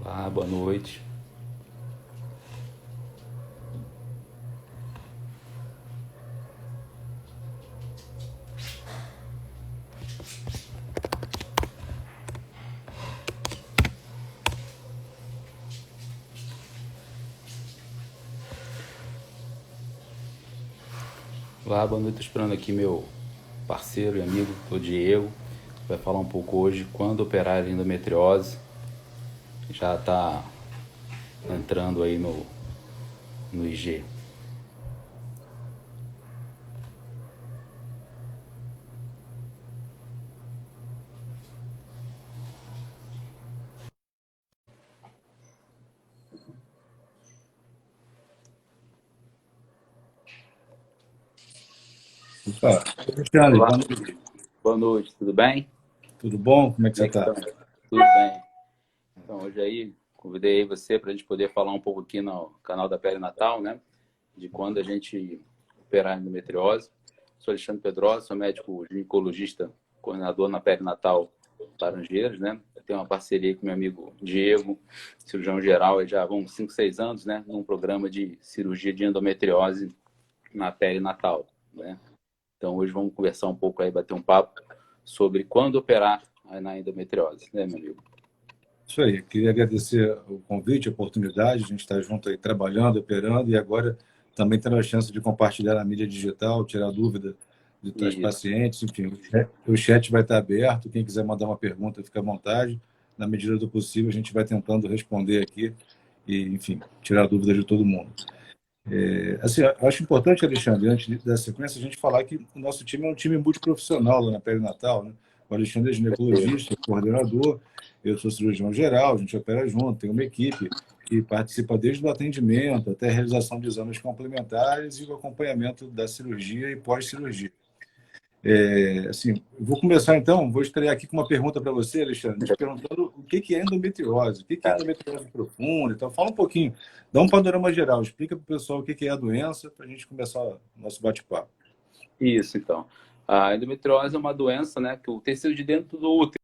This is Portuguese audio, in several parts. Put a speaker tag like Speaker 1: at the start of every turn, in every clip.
Speaker 1: Boa noite. Boa noite. Tô esperando aqui meu parceiro e amigo, o Diego. Vai falar um pouco hoje quando operar a endometriose. Já está entrando aí no IG.
Speaker 2: Opa, Alexandre,
Speaker 1: Olá,
Speaker 2: boa noite.
Speaker 1: boa noite, tudo bem?
Speaker 2: Tudo bom? Como é que
Speaker 1: Como
Speaker 2: você
Speaker 1: é que
Speaker 2: está?
Speaker 1: estão? Tudo bem. Então, hoje aí, convidei aí você para a gente poder falar um pouco aqui no canal da Pele Natal, né? De quando a gente operar a endometriose. Sou Alexandre Pedrosa, sou médico ginecologista, coordenador na Pele Natal Laranjeiras, né? Eu tenho uma parceria com meu amigo Diego, cirurgião geral, já vão 5, 6 anos, né? Num programa de cirurgia de endometriose na pele natal, né? Então, hoje vamos conversar um pouco aí, bater um papo sobre quando operar na endometriose, né, meu amigo?
Speaker 2: Isso aí, queria agradecer o convite, a oportunidade, a gente está junto aí trabalhando, operando e agora também tendo a chance de compartilhar na mídia digital, tirar dúvida das
Speaker 1: Isso.
Speaker 2: pacientes, enfim, o chat vai estar aberto, quem quiser mandar uma pergunta, fica à vontade, na medida do possível a gente vai tentando responder aqui e, enfim, tirar dúvidas de todo mundo. Assim, eu acho importante, Alexandre, antes da sequência, a gente falar que o nosso time é um time multiprofissional lá na Perinatal, né? O Alexandre é ginecologista, coordenador, eu sou cirurgião geral, a gente opera junto, tem uma equipe que participa desde o atendimento até a realização de exames complementares e o acompanhamento da cirurgia e pós-cirurgia. Assim, eu vou começar então, vou estrear aqui com uma pergunta para você, Alexandre, te perguntando o que é endometriose, o que é endometriose profunda. Então, fala um pouquinho, dá um panorama geral, explica para o pessoal o que é a doença, para a gente começar o nosso bate-papo.
Speaker 1: Isso, então. A endometriose é uma doença, né, que o tecido de dentro do útero,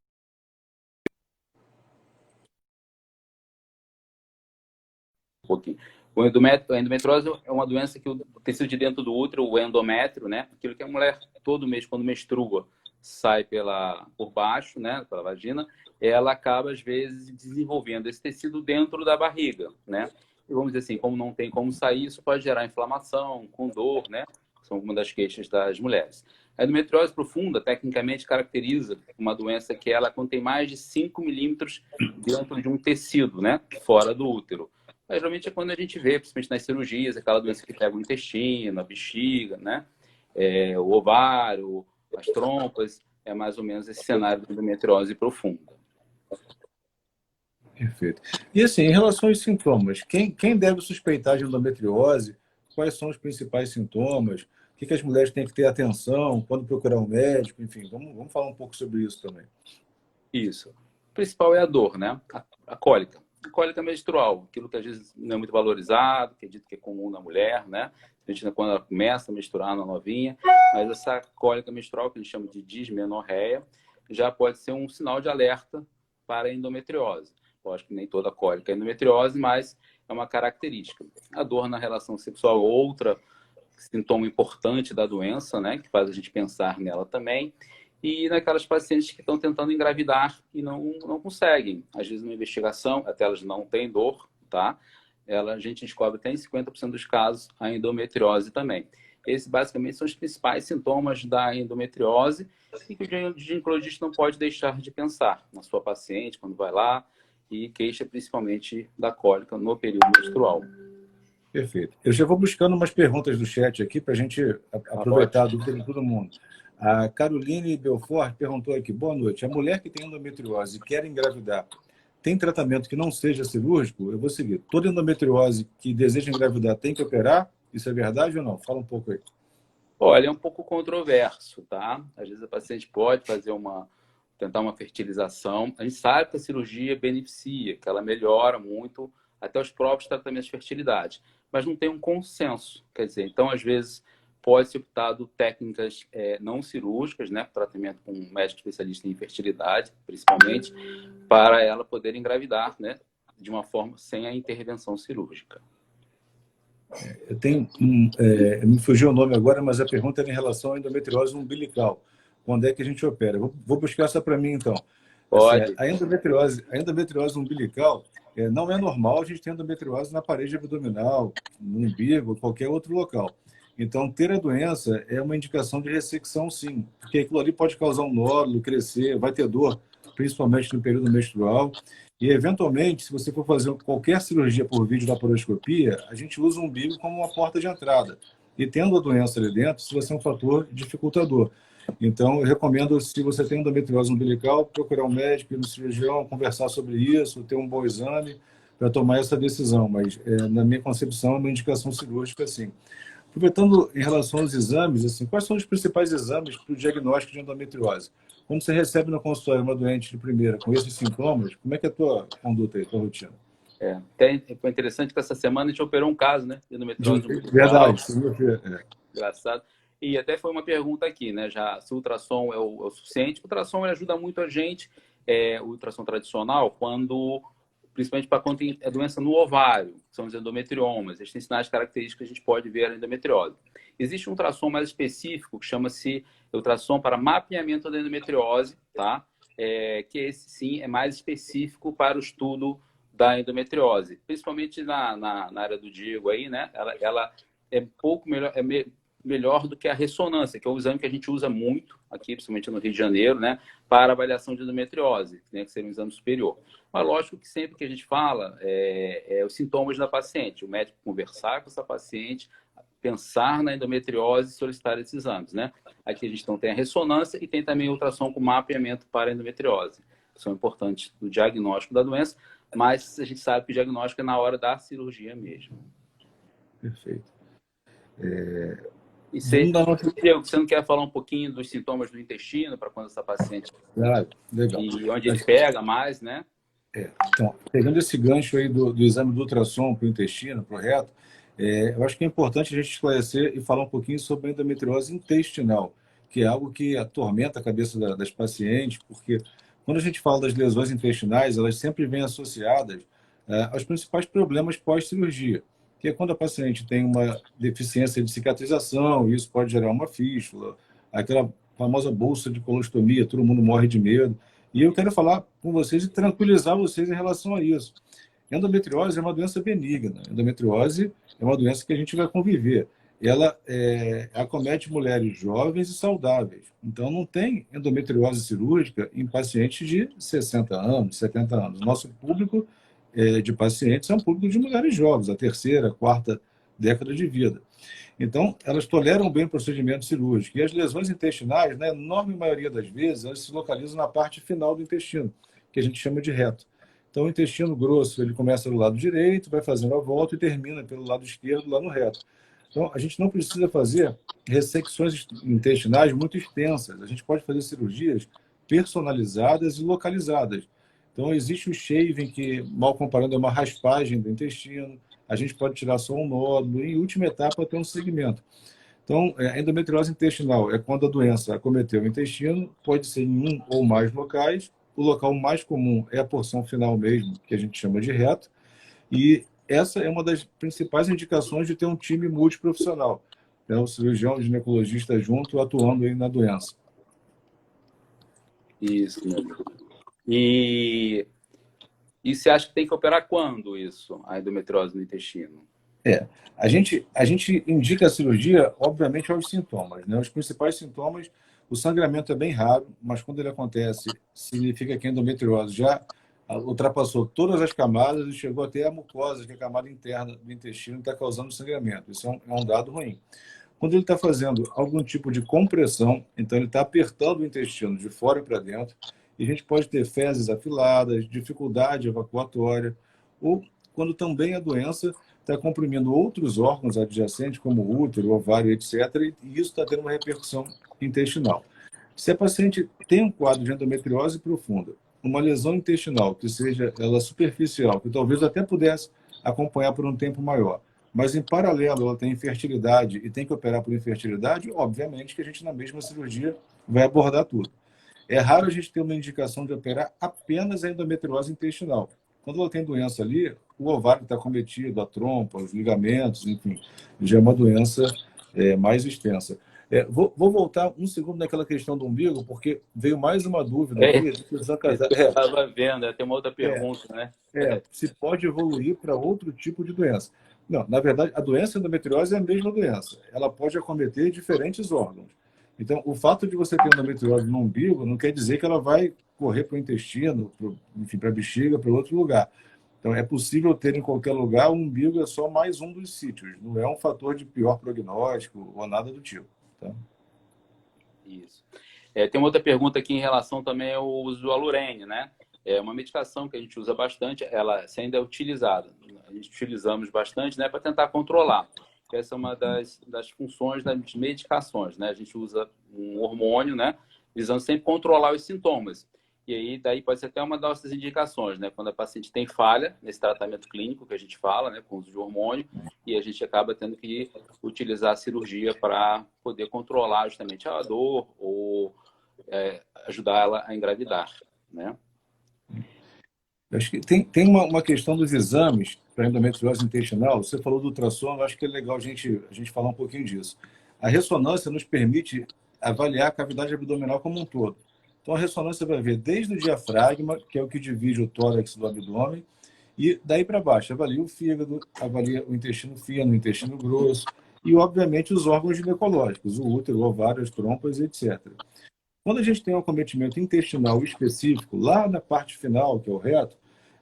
Speaker 1: um pouquinho. A endometriose é uma doença que o tecido de dentro do útero, o endométrio, né, aquilo que a mulher todo mês quando menstrua sai por baixo, né, pela vagina, ela acaba às vezes desenvolvendo esse tecido dentro da barriga, né? E vamos dizer assim, como não tem como sair, isso pode gerar inflamação, com dor, né? São algumas das queixas das mulheres. A endometriose profunda, tecnicamente, caracteriza uma doença que ela contém mais de 5 milímetros dentro de um tecido, né? Fora do útero. Mas, geralmente é quando a gente vê, principalmente nas cirurgias, aquela doença que pega o intestino, a bexiga, né? O ovário, as trompas, é mais ou menos esse cenário de endometriose profunda.
Speaker 2: Perfeito. E assim, em relação aos sintomas, quem deve suspeitar de endometriose? Quais são os principais sintomas? O que as mulheres têm que ter atenção? Quando procurar um médico? Enfim, vamos falar um pouco sobre isso também.
Speaker 1: Isso. O principal é a dor, né? A cólica. A cólica menstrual, aquilo que às vezes não é muito valorizado, que é dito que é comum na mulher, né? A gente, quando ela começa a menstruar na novinha, mas essa cólica menstrual, que a gente chama de dismenorreia, já pode ser um sinal de alerta para a endometriose. Lógico que nem toda cólica é endometriose, mas é uma característica. A dor na relação sexual é outra sintoma importante da doença, né? Que faz a gente pensar nela também e naquelas pacientes que estão tentando engravidar e não conseguem. Às vezes, na investigação, até elas não têm dor, tá? A gente descobre até em 50% dos casos a endometriose também. Esses, basicamente, são os principais sintomas da endometriose e que o ginecologista não pode deixar de pensar na sua paciente quando vai lá e queixa principalmente da cólica no período menstrual.
Speaker 2: Perfeito. Eu já vou buscando umas perguntas do chat aqui para a gente
Speaker 1: Tá
Speaker 2: aproveitar a
Speaker 1: ótimo.
Speaker 2: dúvida de todo mundo. A Caroline Belfort perguntou aqui: boa noite. A mulher que tem endometriose e quer engravidar, tem tratamento que não seja cirúrgico? Eu vou seguir. Toda endometriose que deseja engravidar tem que operar? Isso é verdade ou não? Fala um pouco aí.
Speaker 1: Olha, é um pouco controverso, tá? Às vezes a paciente pode tentar uma fertilização. A gente sabe que a cirurgia beneficia, que ela melhora muito até os próprios tratamentos de fertilidade, mas não tem um consenso. Quer dizer, então às vezes pode ser optado técnicas não cirúrgicas, né? Tratamento com um médico especialista em fertilidade, principalmente, para ela poder engravidar, né? de uma forma sem a intervenção cirúrgica.
Speaker 2: Eu tenho me fugiu o nome agora, mas a pergunta era em relação à endometriose umbilical. Quando é que a gente opera? Vou buscar essa para mim, então.
Speaker 1: Pode.
Speaker 2: A endometriose umbilical não é normal a gente ter endometriose na parede abdominal, no umbigo, qualquer outro local. Então, ter a doença é uma indicação de ressecção, sim, porque aquilo ali pode causar um nódulo, crescer, vai ter dor, principalmente no período menstrual. E, eventualmente, se você for fazer qualquer cirurgia por videolaparoscopia, a gente usa o umbigo como uma porta de entrada. E tendo a doença ali dentro, isso vai ser um fator dificultador. Então, eu recomendo, se você tem endometriose umbilical, procurar um médico, ir no cirurgião, conversar sobre isso, ter um bom exame para tomar essa decisão. Mas, na minha concepção, é uma indicação cirúrgica, sim. Aproveitando em relação aos exames, assim, quais são os principais exames para o diagnóstico de endometriose? Quando você recebe no consultório uma doente de primeira com esses sintomas, como é que é a tua conduta aí, a tua rotina?
Speaker 1: Foi interessante que essa semana a gente operou um caso, né? De endometriose umbilical.
Speaker 2: Verdade.
Speaker 1: Engraçado. E até foi uma pergunta aqui, né? Já se o ultrassom é o suficiente. O ultrassom ajuda muito a gente, o ultrassom tradicional, principalmente para quando tem doença no ovário, que são os endometriomas. Eles têm sinais característicos que a gente pode ver a endometriose. Existe um ultrassom mais específico, que chama-se ultrassom para mapeamento da endometriose, tá? Que esse, sim, é mais específico para o estudo da endometriose. Principalmente na área do Diego aí, né? Ela é um pouco melhor, melhor do que a ressonância, que é um exame que a gente usa muito aqui, principalmente no Rio de Janeiro, né, para avaliação de endometriose, né, que seria um exame superior. Mas lógico que sempre que a gente fala os sintomas da paciente, o médico conversar com essa paciente, pensar na endometriose e solicitar esses exames, né? Aqui a gente então tem a ressonância e tem também a ultrassom com mapeamento para a endometriose, que são importantes no diagnóstico da doença, mas a gente sabe que o diagnóstico é na hora da cirurgia mesmo.
Speaker 2: Perfeito.
Speaker 1: E você não quer falar um pouquinho dos sintomas do intestino para quando essa paciente...
Speaker 2: Legal.
Speaker 1: E onde ele pega mais, né?
Speaker 2: Então, pegando esse gancho aí do exame do ultrassom para o intestino, para o reto, eu acho que é importante a gente esclarecer e falar um pouquinho sobre a endometriose intestinal, que é algo que atormenta a cabeça das pacientes, porque quando a gente fala das lesões intestinais, elas sempre vêm associadas aos principais problemas pós-cirurgia, que é quando a paciente tem uma deficiência de cicatrização, e isso pode gerar uma fístula, aquela famosa bolsa de colostomia, todo mundo morre de medo. E eu quero falar com vocês e tranquilizar vocês em relação a isso. Endometriose é uma doença benigna. Endometriose é uma doença que a gente vai conviver. Ela acomete mulheres jovens e saudáveis. Então, não tem endometriose cirúrgica em pacientes de 60 anos, 70 anos. Nosso público de pacientes é um público de mulheres jovens, a terceira, quarta década de vida. Então, elas toleram bem o procedimento cirúrgico. E as lesões intestinais, na enorme maioria das vezes, elas se localizam na parte final do intestino, que a gente chama de reto. Então, o intestino grosso, ele começa do lado direito, vai fazendo a volta e termina pelo lado esquerdo, lá no reto. Então, a gente não precisa fazer ressecções intestinais muito extensas. A gente pode fazer cirurgias personalizadas e localizadas. Então, existe o shaving, que, mal comparando, é uma raspagem do intestino. A gente pode tirar só um nódulo e, em última etapa, ter um segmento. Então, a endometriose intestinal é quando a doença acometeu o intestino, pode ser em um ou mais locais. O local mais comum é a porção final mesmo, que a gente chama de reto. E essa é uma das principais indicações de ter um time multiprofissional. O cirurgião, o ginecologista junto, atuando aí na doença.
Speaker 1: Isso, meu amigo. E você acha que tem que operar quando isso, a endometriose no intestino?
Speaker 2: A gente indica a cirurgia, obviamente, aos sintomas, né? Os principais sintomas, o sangramento é bem raro, mas quando ele acontece, significa que a endometriose já ultrapassou todas as camadas e chegou até a mucosa, que é a camada interna do intestino, está causando sangramento. Isso é um dado ruim. Quando ele está fazendo algum tipo de compressão, então ele está apertando o intestino de fora para dentro, e a gente pode ter fezes afiladas, dificuldade evacuatória, ou quando também a doença está comprimindo outros órgãos adjacentes, como o útero, ovário, etc., e isso está tendo uma repercussão intestinal. Se a paciente tem um quadro de endometriose profunda, uma lesão intestinal, que seja ela superficial, que talvez até pudesse acompanhar por um tempo maior, mas em paralelo ela tem infertilidade e tem que operar por infertilidade, obviamente que a gente na mesma cirurgia vai abordar tudo. É raro a gente ter uma indicação de operar apenas a endometriose intestinal. Quando ela tem doença ali, o ovário está cometido, a trompa, os ligamentos, enfim, já é uma doença mais extensa. Vou voltar um segundo naquela questão do umbigo, porque veio mais uma dúvida
Speaker 1: É,
Speaker 2: aqui.
Speaker 1: isso que eu estava vendo, tem uma outra
Speaker 2: É,
Speaker 1: pergunta, né?
Speaker 2: se pode evoluir para outro tipo de doença. Não, na verdade, a doença endometriose é a mesma doença. Ela pode acometer diferentes órgãos. Então, o fato de você ter endometriose no umbigo não quer dizer que ela vai correr para o intestino, enfim, para a bexiga, para outro lugar. Então, é possível ter em qualquer lugar, o umbigo é só mais um dos sítios. Não é um fator de pior prognóstico ou nada do tipo. Tá?
Speaker 1: Isso. Tem uma outra pergunta aqui em relação também ao uso do Alurene, né? É uma medicação que a gente usa bastante, ela ainda é utilizada. A gente utilizamos bastante, né, para tentar controlar. Essa é uma das funções das medicações, né? A gente usa um hormônio, né, visando sempre controlar os sintomas. E aí, daí pode ser até uma das nossas indicações, né? Quando a paciente tem falha nesse tratamento clínico que a gente fala, né, com uso de hormônio, e a gente acaba tendo que utilizar a cirurgia para poder controlar justamente a dor ou ajudar ela a engravidar, né?
Speaker 2: Acho que tem uma questão dos exames para endometriose intestinal. Você falou do ultrassom, eu acho que é legal a gente falar um pouquinho disso. A ressonância nos permite avaliar a cavidade abdominal como um todo. Então, a ressonância vai ver desde o diafragma, que é o que divide o tórax do abdômen, e daí para baixo, avalia o fígado, avalia o intestino fino, o intestino grosso, e, obviamente, os órgãos ginecológicos, o útero, o ovário, as trompas, etc. Quando a gente tem um acometimento intestinal específico, lá na parte final, que é o reto,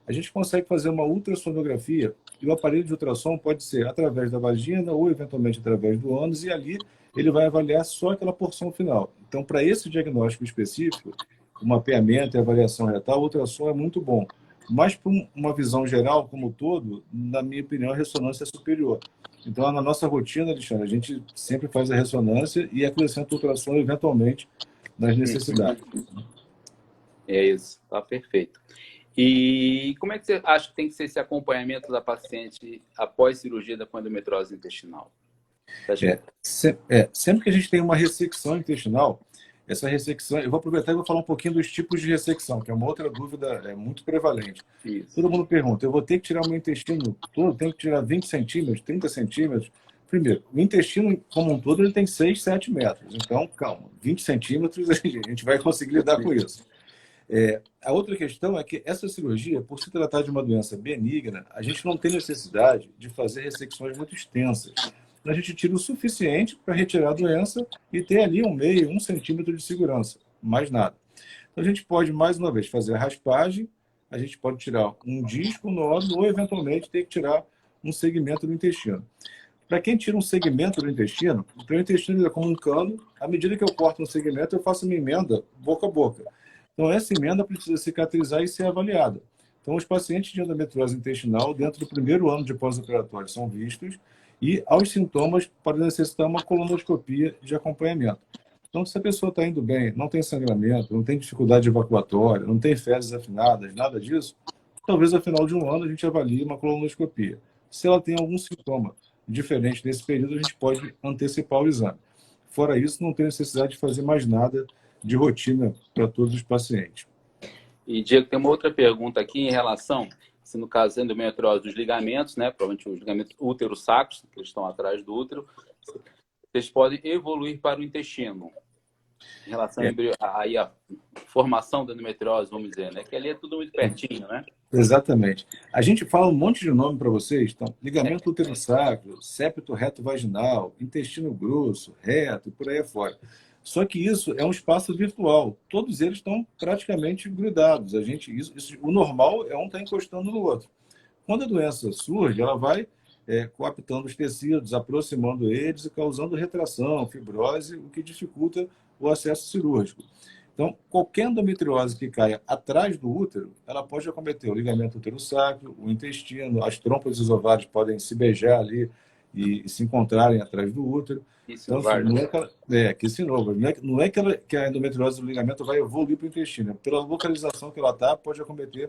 Speaker 2: a gente consegue fazer uma ultrassonografia e o aparelho de ultrassom pode ser através da vagina ou, eventualmente, através do ânus, e ali ele vai avaliar só aquela porção final. Então, para esse diagnóstico específico, o mapeamento e avaliação retal, o ultrassom é muito bom. Mas, para uma visão geral, como um todo, na minha opinião, a ressonância é superior. Então, na nossa rotina, Alexandre, a gente sempre faz a ressonância e acrescenta o ultrassom, eventualmente, nas necessidades.
Speaker 1: É isso, tá perfeito. E como é que você acha que tem que ser esse acompanhamento da paciente após cirurgia da endometriose intestinal?
Speaker 2: Sempre que a gente tem uma ressecção intestinal, essa ressecção, eu vou aproveitar e vou falar um pouquinho dos tipos de ressecção, que é uma outra dúvida muito prevalente.
Speaker 1: Isso.
Speaker 2: Todo mundo pergunta, eu vou ter que tirar o meu intestino todo, tenho que tirar 20 centímetros, 30 centímetros? Primeiro, o intestino como um todo ele tem 6, 7 metros, então calma, 20 centímetros a gente vai conseguir lidar com isso. A outra questão é que essa cirurgia, por se tratar de uma doença benigna, a gente não tem necessidade de fazer ressecções muito extensas. A gente tira o suficiente para retirar a doença e ter ali 1 centímetro de segurança, mais nada. Então, a gente pode, mais uma vez, fazer a raspagem, a gente pode tirar um disco, um nódulo, ou, eventualmente, ter que tirar um segmento do intestino. Para quem tira um segmento do intestino, o intestino é como um cano, à medida que eu corto um segmento, eu faço uma emenda boca a boca. Então, essa emenda precisa cicatrizar e ser avaliada. Então, os pacientes de endometriose intestinal, dentro do primeiro ano de pós-operatório, são vistos e, aos sintomas, podem necessitar uma colonoscopia de acompanhamento. Então, se a pessoa está indo bem, não tem sangramento, não tem dificuldade evacuatória, não tem fezes afinadas, nada disso, talvez, ao final de um ano, a gente avalie uma colonoscopia. Se ela tem algum sintoma diferente nesse período, a gente pode antecipar o exame. Fora isso, não tem necessidade de fazer mais nada de rotina para todos os pacientes.
Speaker 1: E, Diego, tem uma outra pergunta aqui em relação, se no caso da endometriose dos ligamentos, né, provavelmente os ligamentos útero-sacros, que estão atrás do útero, eles podem evoluir para o intestino. Em relação à formação da endometriose, vamos dizer, né, que ali é tudo muito pertinho, né?
Speaker 2: Exatamente. A gente fala um monte de nome para vocês, então, ligamento útero-sacro, septo reto vaginal, intestino grosso, reto e por aí afora. Só que isso é um espaço virtual. Todos eles estão praticamente grudados. O normal é um estar encostando no outro. Quando a doença surge, ela vai coaptando os tecidos, aproximando eles e causando retração, fibrose, o que dificulta o acesso cirúrgico. Então, qualquer endometriose que caia atrás do útero, ela pode acometer o ligamento útero-sacro, o intestino, as trompas e os ovários podem se beijar ali e se encontrarem atrás do útero. Então, assim, não é que a endometriose do ligamento vai evoluir para o intestino. Pela localização que ela está, pode acometer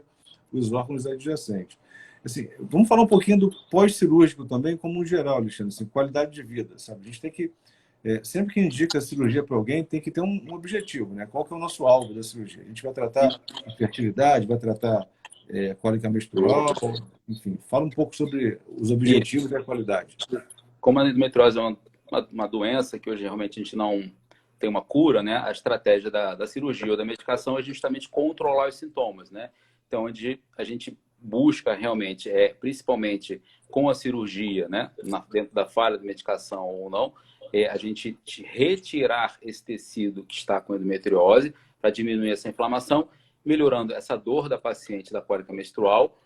Speaker 2: os órgãos adjacentes. Assim, vamos falar um pouquinho do pós-cirúrgico também, como um geral, Alexandre, assim, qualidade de vida. Sabe? A gente tem que, sempre que indica a cirurgia para alguém, tem que ter um objetivo, né? Qual que é o nosso alvo da cirurgia? A gente vai tratar infertilidade, vai tratar cólica menstrual, enfim, fala um pouco sobre os objetivos e a qualidade.
Speaker 1: Como a endometriose é uma doença que hoje realmente a gente não tem uma cura, né? A estratégia da cirurgia ou da medicação é justamente controlar os sintomas, né? Então, onde a gente busca realmente, principalmente com a cirurgia, né? Dentro da falha de medicação ou não, a gente retirar esse tecido que está com endometriose para diminuir essa inflamação, melhorando essa dor da paciente da cólica menstrual,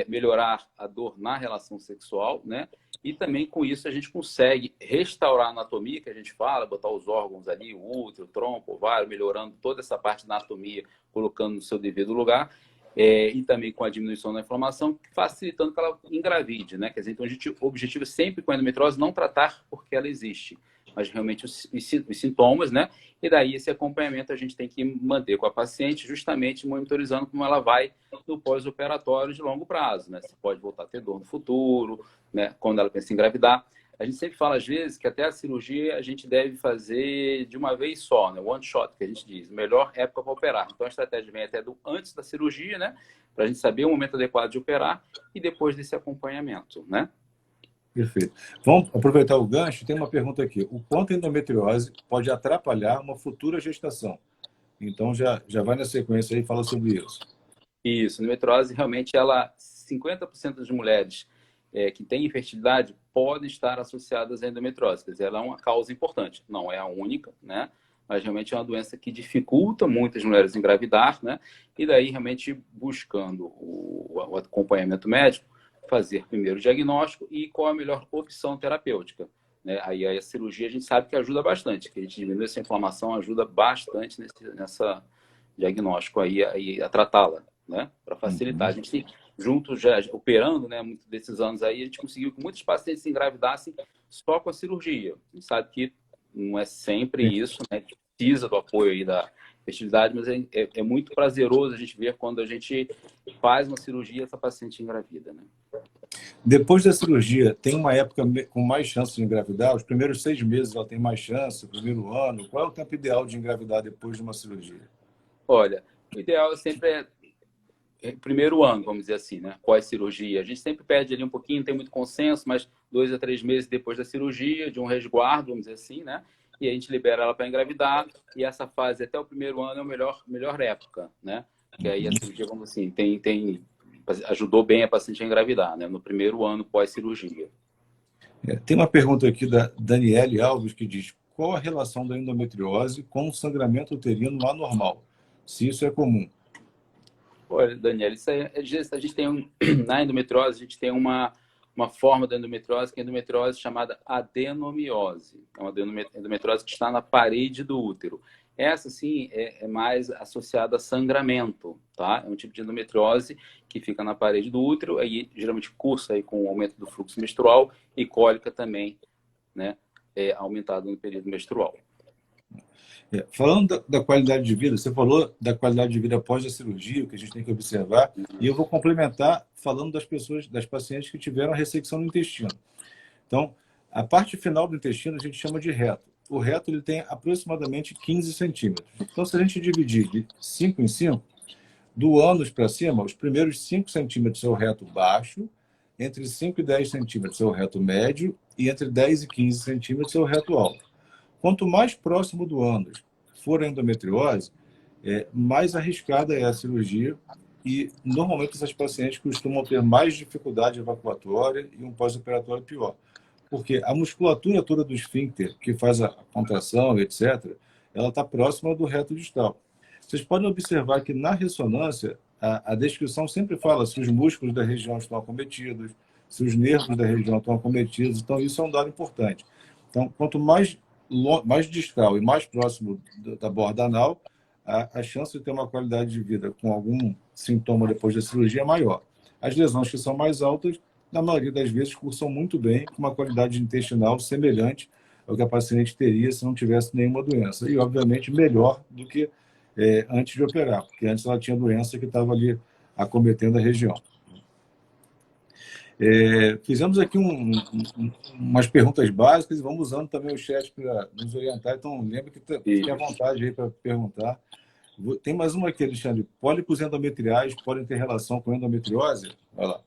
Speaker 1: melhorar a dor na relação sexual, né? E também com isso a gente consegue restaurar a anatomia, que a gente fala, botar os órgãos ali, o útero, o trompo, o ovário, melhorando toda essa parte da anatomia, colocando no seu devido lugar, e também com a diminuição da inflamação, facilitando que ela engravide, né? Quer dizer, então o objetivo é sempre com a endometriose não tratar porque ela existe, mas realmente os sintomas, né? E daí esse acompanhamento a gente tem que manter com a paciente, justamente monitorizando como ela vai no pós-operatório de longo prazo, né? Se pode voltar a ter dor no futuro, né? Quando ela pensa em engravidar. A gente sempre fala, às vezes, que até a cirurgia a gente deve fazer de uma vez só, né? One shot, que a gente diz. Melhor época para operar. Então, a estratégia vem até antes da cirurgia, né? Para a gente saber o momento adequado de operar e depois desse acompanhamento, né?
Speaker 2: Perfeito. Vamos aproveitar o gancho. Tem uma pergunta aqui. O quanto a endometriose pode atrapalhar uma futura gestação? Então, já vai na sequência aí e fala sobre isso.
Speaker 1: Isso. A endometriose, realmente, 50% das mulheres que têm infertilidade podem estar associadas à endometriose. Quer dizer, ela é uma causa importante. Não é a única, né? Mas realmente é uma doença que dificulta muitas mulheres engravidar, né? E daí, realmente, buscando o acompanhamento médico, fazer primeiro o diagnóstico e qual a melhor opção terapêutica, né? Aí a cirurgia a gente sabe que ajuda bastante, que a gente diminui essa inflamação, ajuda bastante nessa diagnóstico aí a tratá-la, né? Para facilitar. A gente tem, junto já operando, né, muitos desses anos aí, a gente conseguiu que muitos pacientes se engravidassem só com a cirurgia. A gente sabe que não é sempre isso, né? A gente precisa do apoio aí da fertilidade, mas é muito prazeroso a gente ver quando a gente faz uma cirurgia e essa paciente engravida, né?
Speaker 2: Depois da cirurgia, tem uma época com mais chance de engravidar? Os primeiros 6 meses ela tem mais chance, o primeiro ano? Qual é o tempo ideal de engravidar depois de uma cirurgia?
Speaker 1: Olha, o ideal sempre primeiro ano, vamos dizer assim, né? Pós-cirurgia. A gente sempre perde ali um pouquinho, tem muito consenso, mas 2 a 3 meses depois da cirurgia, de um resguardo, vamos dizer assim, né? E a gente libera ela para engravidar, e essa fase até o primeiro ano é a melhor época, né? Que aí a cirurgia, vamos assim, ajudou bem a paciente a engravidar, né? No primeiro ano pós-cirurgia.
Speaker 2: Tem uma pergunta aqui da Daniele Alves que diz: qual a relação da endometriose com o sangramento uterino anormal? Se isso é comum.
Speaker 1: Olha, Daniela, isso aí, a gente tem na endometriose, a gente tem uma forma da endometriose, que é a endometriose chamada adenomiose. É uma endometriose que está na parede do útero. Essa, sim, é mais associada a sangramento, tá? É um tipo de endometriose que fica na parede do útero, aí geralmente cursa aí com o aumento do fluxo menstrual e cólica também, né? Aumentado no período menstrual.
Speaker 2: Falando da qualidade de vida, você falou da qualidade de vida após a cirurgia, o que a gente tem que observar, e eu vou complementar falando das pacientes que tiveram a ressecção do intestino. Então, a parte final do intestino a gente chama de reto. O reto ele tem aproximadamente 15 centímetros. Então, se a gente dividir de 5 em 5, do ânus para cima, os primeiros 5 centímetros é o reto baixo, entre 5 e 10 centímetros é o reto médio, e entre 10 e 15 centímetros é o reto alto. Quanto mais próximo do ânus for a endometriose, mais arriscada é a cirurgia e, normalmente, essas pacientes costumam ter mais dificuldade evacuatória e um pós-operatório pior. Porque a musculatura toda do esfíncter, que faz a contração, etc., ela está próxima do reto distal. Vocês podem observar que, na ressonância, a descrição sempre fala se os músculos da região estão acometidos, se os nervos da região estão acometidos. Então, isso é um dado importante. Então, quanto mais distal e mais próximo da borda anal, a chance de ter uma qualidade de vida com algum sintoma depois da cirurgia é maior. As lesões que são mais altas, na maioria das vezes, cursam muito bem, com uma qualidade intestinal semelhante ao que a paciente teria se não tivesse nenhuma doença. E, obviamente, melhor do que antes de operar, porque antes ela tinha doença que estava ali acometendo a região. Fizemos aqui umas perguntas básicas e vamos usando também o chat para nos orientar. Então, lembre que fique à vontade aí para perguntar. Tem mais uma aqui, Alexandre. Pólipos endometriais podem ter relação com endometriose? Vai lá.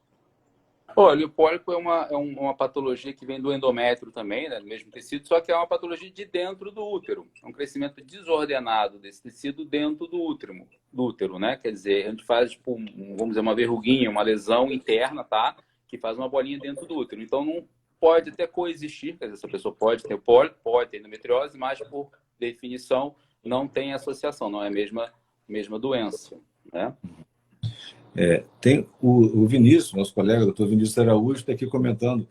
Speaker 1: Olha, o pólipo é uma patologia que vem do endométrio também, né, do mesmo tecido, só que é uma patologia de dentro do útero. É um crescimento desordenado desse tecido dentro do útero, né? Quer dizer, a gente faz, tipo, vamos dizer, uma verruguinha, uma lesão interna, tá? Que faz uma bolinha dentro do útero. Então, não pode até coexistir, quer dizer, essa pessoa pode ter pólipo, pode ter endometriose, mas, por definição, não tem associação, não é a mesma doença, né?
Speaker 2: Tem o Vinícius, nosso colega, o doutor Vinícius Araújo, está aqui comentando.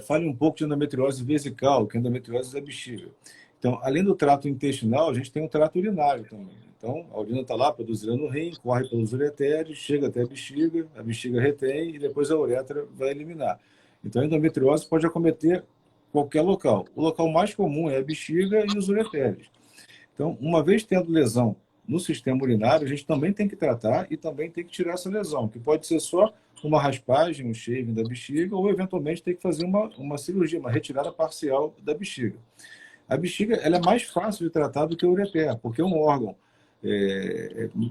Speaker 2: Fale um pouco de endometriose vesical, que endometriose é da bexiga. Então, além do trato intestinal, a gente tem o trato urinário também. Então, a urina está lá, produzida no rim, corre pelos ureteres, chega até a bexiga retém e depois a uretra vai eliminar. Então, a endometriose pode acometer qualquer local. O local mais comum é a bexiga e os ureteres. Então, uma vez tendo lesão no sistema urinário, a gente também tem que tratar e também tem que tirar essa lesão, que pode ser só uma raspagem, um shaving da bexiga, ou eventualmente ter que fazer uma cirurgia, uma retirada parcial da bexiga. A bexiga ela é mais fácil de tratar do que o ureter, porque é um órgão,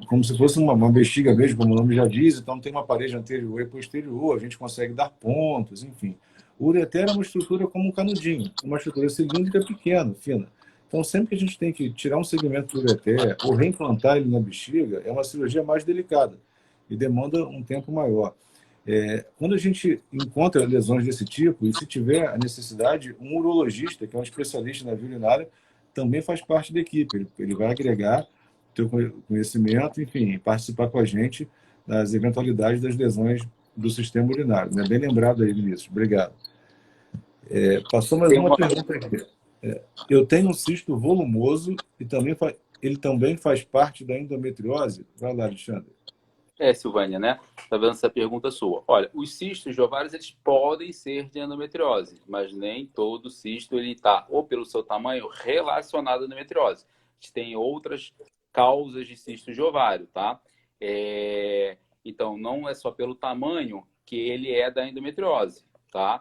Speaker 2: como se fosse uma bexiga mesmo, como o nome já diz, então tem uma parede anterior e posterior, a gente consegue dar pontos, enfim. O ureter é uma estrutura como um canudinho, uma estrutura cilíndrica pequena, fina. Então, sempre que a gente tem que tirar um segmento do ureter ou reimplantar ele na bexiga, é uma cirurgia mais delicada e demanda um tempo maior. Quando a gente encontra lesões desse tipo, e se tiver a necessidade, um urologista, que é um especialista na via urinária, também faz parte da equipe. Ele vai agregar o seu conhecimento, enfim, participar com a gente das eventualidades das lesões do sistema urinário. Bem lembrado aí, Vinícius. Obrigado. Passou mais uma pergunta aqui. Eu tenho um cisto volumoso e ele também faz parte da endometriose? Vai lá, Alexandre.
Speaker 1: Silvânia, né? Tá vendo essa pergunta sua. Olha, os cistos de ovários, eles podem ser de endometriose, mas nem todo cisto ele está, ou pelo seu tamanho, relacionado à endometriose. A gente tem outras causas de cistos de ovário, tá? Então, não é só pelo tamanho que ele é da endometriose, tá?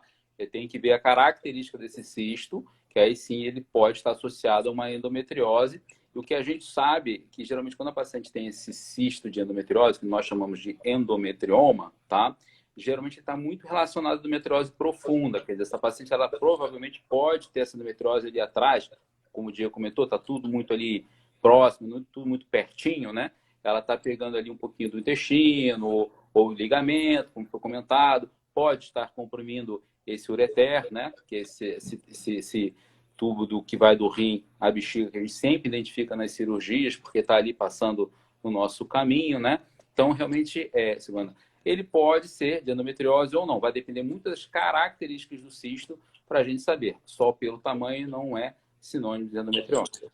Speaker 1: Tem que ver a característica desse cisto, que aí sim ele pode estar associado a uma endometriose. E o que a gente sabe que geralmente quando a paciente tem esse cisto de endometriose, que nós chamamos de endometrioma, tá? Geralmente está muito relacionado à endometriose profunda, quer dizer, essa paciente ela provavelmente pode ter essa endometriose ali atrás, como o Diego comentou, está tudo muito ali próximo, tudo muito pertinho, né? Ela está pegando ali um pouquinho do intestino ou ligamento, como foi comentado, pode estar comprimindo esse ureter, né? Que é esse tubo que vai do rim à bexiga, que a gente sempre identifica nas cirurgias, porque está ali passando no nosso caminho, né? Então, realmente, Silvana, ele pode ser de endometriose ou não. Vai depender muito das características do cisto para a gente saber. Só pelo tamanho não é sinônimo de endometriose.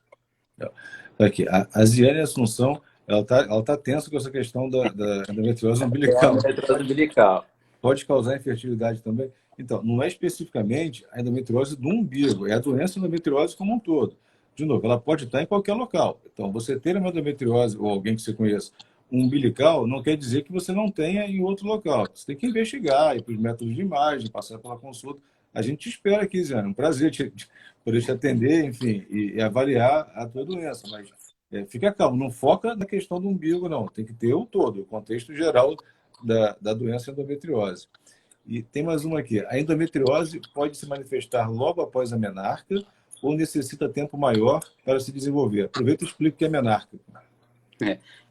Speaker 2: Aqui, a Ziane Assunção, ela tá tensa com essa questão da endometriose umbilical.
Speaker 1: Endometriose umbilical.
Speaker 2: Pode causar infertilidade também? Então, não é especificamente a endometriose do umbigo, é a doença endometriose como um todo. De novo, ela pode estar em qualquer local. Então, você ter uma endometriose, ou alguém que você conheça, umbilical, não quer dizer que você não tenha em outro local. Você tem que investigar, ir para os métodos de imagem, passar pela consulta. A gente te espera aqui, Zé. É um prazer poder te atender, enfim, e avaliar a tua doença. Mas fica calmo, não foca na questão do umbigo, não. Tem que ter o todo, o contexto geral da doença endometriose. E tem mais uma aqui. A endometriose pode se manifestar logo após a menarca ou necessita tempo maior para se desenvolver? Aproveita e explica o que é menarca.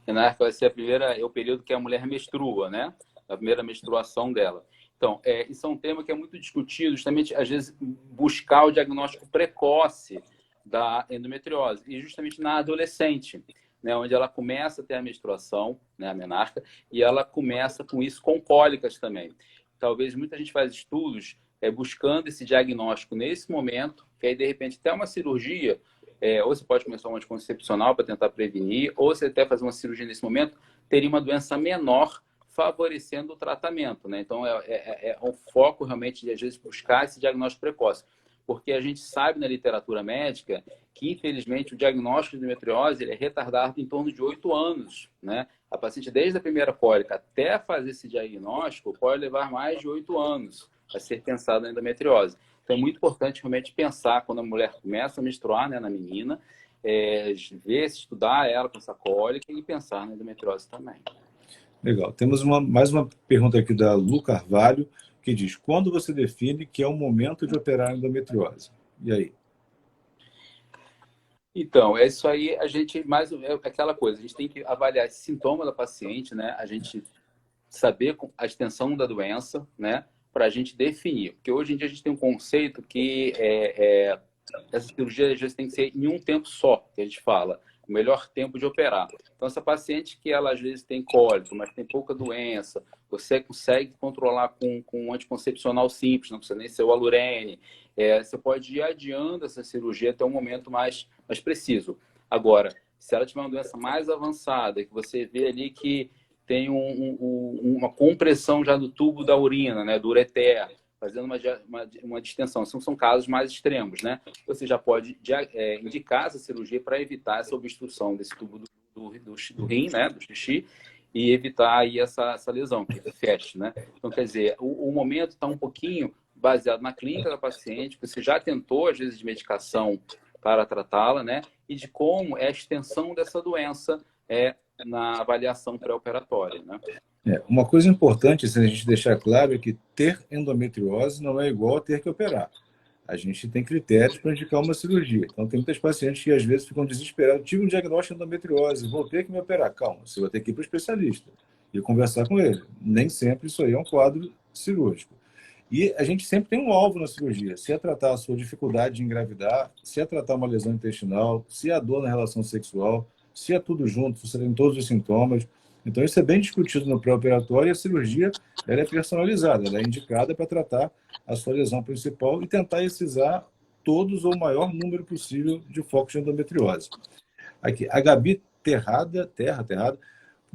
Speaker 1: Menarca vai ser o período que a mulher menstrua, né? A primeira menstruação dela. Então, isso é um tema que é muito discutido, justamente, às vezes, buscar o diagnóstico precoce da endometriose. E justamente na adolescente, né, onde ela começa a ter a menstruação, né, a menarca, e ela começa com isso com cólicas também. Talvez muita gente faz estudos buscando esse diagnóstico nesse momento, que aí, de repente, até uma cirurgia, ou você pode começar uma anticoncepcional para tentar prevenir, ou você até fazer uma cirurgia nesse momento, teria uma doença menor, favorecendo o tratamento, né? Então, é um foco realmente de, às vezes, buscar esse diagnóstico precoce. Porque a gente sabe na literatura médica que, infelizmente, o diagnóstico de endometriose ele é retardado em torno de 8 anos, né? A paciente, desde a primeira cólica até fazer esse diagnóstico, pode levar mais de 8 anos a ser pensada na endometriose. Então, é muito importante realmente pensar quando a mulher começa a menstruar, né, na menina, ver, se estudar ela com essa cólica e pensar na endometriose também.
Speaker 2: Legal. Temos mais uma pergunta aqui da Lu Carvalho, que diz: quando você define que é o momento de operar a endometriose? E aí?
Speaker 1: Então, é isso aí, a gente, mais é aquela coisa, a gente tem que avaliar esse sintoma da paciente, né? A gente saber a extensão da doença, né? Para a gente definir. Porque hoje em dia a gente tem um conceito que essa cirurgia às vezes tem que ser em um tempo só, que a gente fala, o melhor tempo de operar. Então, essa paciente que ela às vezes tem cólico, mas tem pouca doença, você consegue controlar com um anticoncepcional simples, não precisa nem ser o Alurene. Você pode ir adiando essa cirurgia até um momento mais preciso. Agora, se ela tiver uma doença mais avançada, que você vê ali que tem uma compressão já do tubo da urina, né, do ureter, fazendo uma distensão. São casos mais extremos, né? Você já pode indicar essa cirurgia para evitar essa obstrução desse tubo do rim, né, do xixi, e evitar aí essa lesão, que feche, né? Então, quer dizer, o momento está um pouquinho baseado na clínica da paciente, que você já tentou, às vezes, de medicação para tratá-la, né? E de como é a extensão dessa doença na avaliação pré-operatória, né?
Speaker 2: Uma coisa importante, se a gente deixar claro, é que ter endometriose não é igual a ter que operar. A gente tem critérios para indicar uma cirurgia. Então, tem muitas pacientes que às vezes ficam desesperadas. Tive um diagnóstico de endometriose, vou ter que me operar. Calma, você vai ter que ir para o especialista e conversar com ele. Nem sempre isso aí é um quadro cirúrgico. E a gente sempre tem um alvo na cirurgia. Se é tratar a sua dificuldade de engravidar, se é tratar uma lesão intestinal, se é a dor na relação sexual, se é tudo junto, se você tem todos os sintomas. Então, isso é bem discutido no pré-operatório e a cirurgia ela é personalizada, ela é indicada para tratar a sua lesão principal e tentar excisar todos ou o maior número possível de focos de endometriose. Aqui, a Gabi Terrada,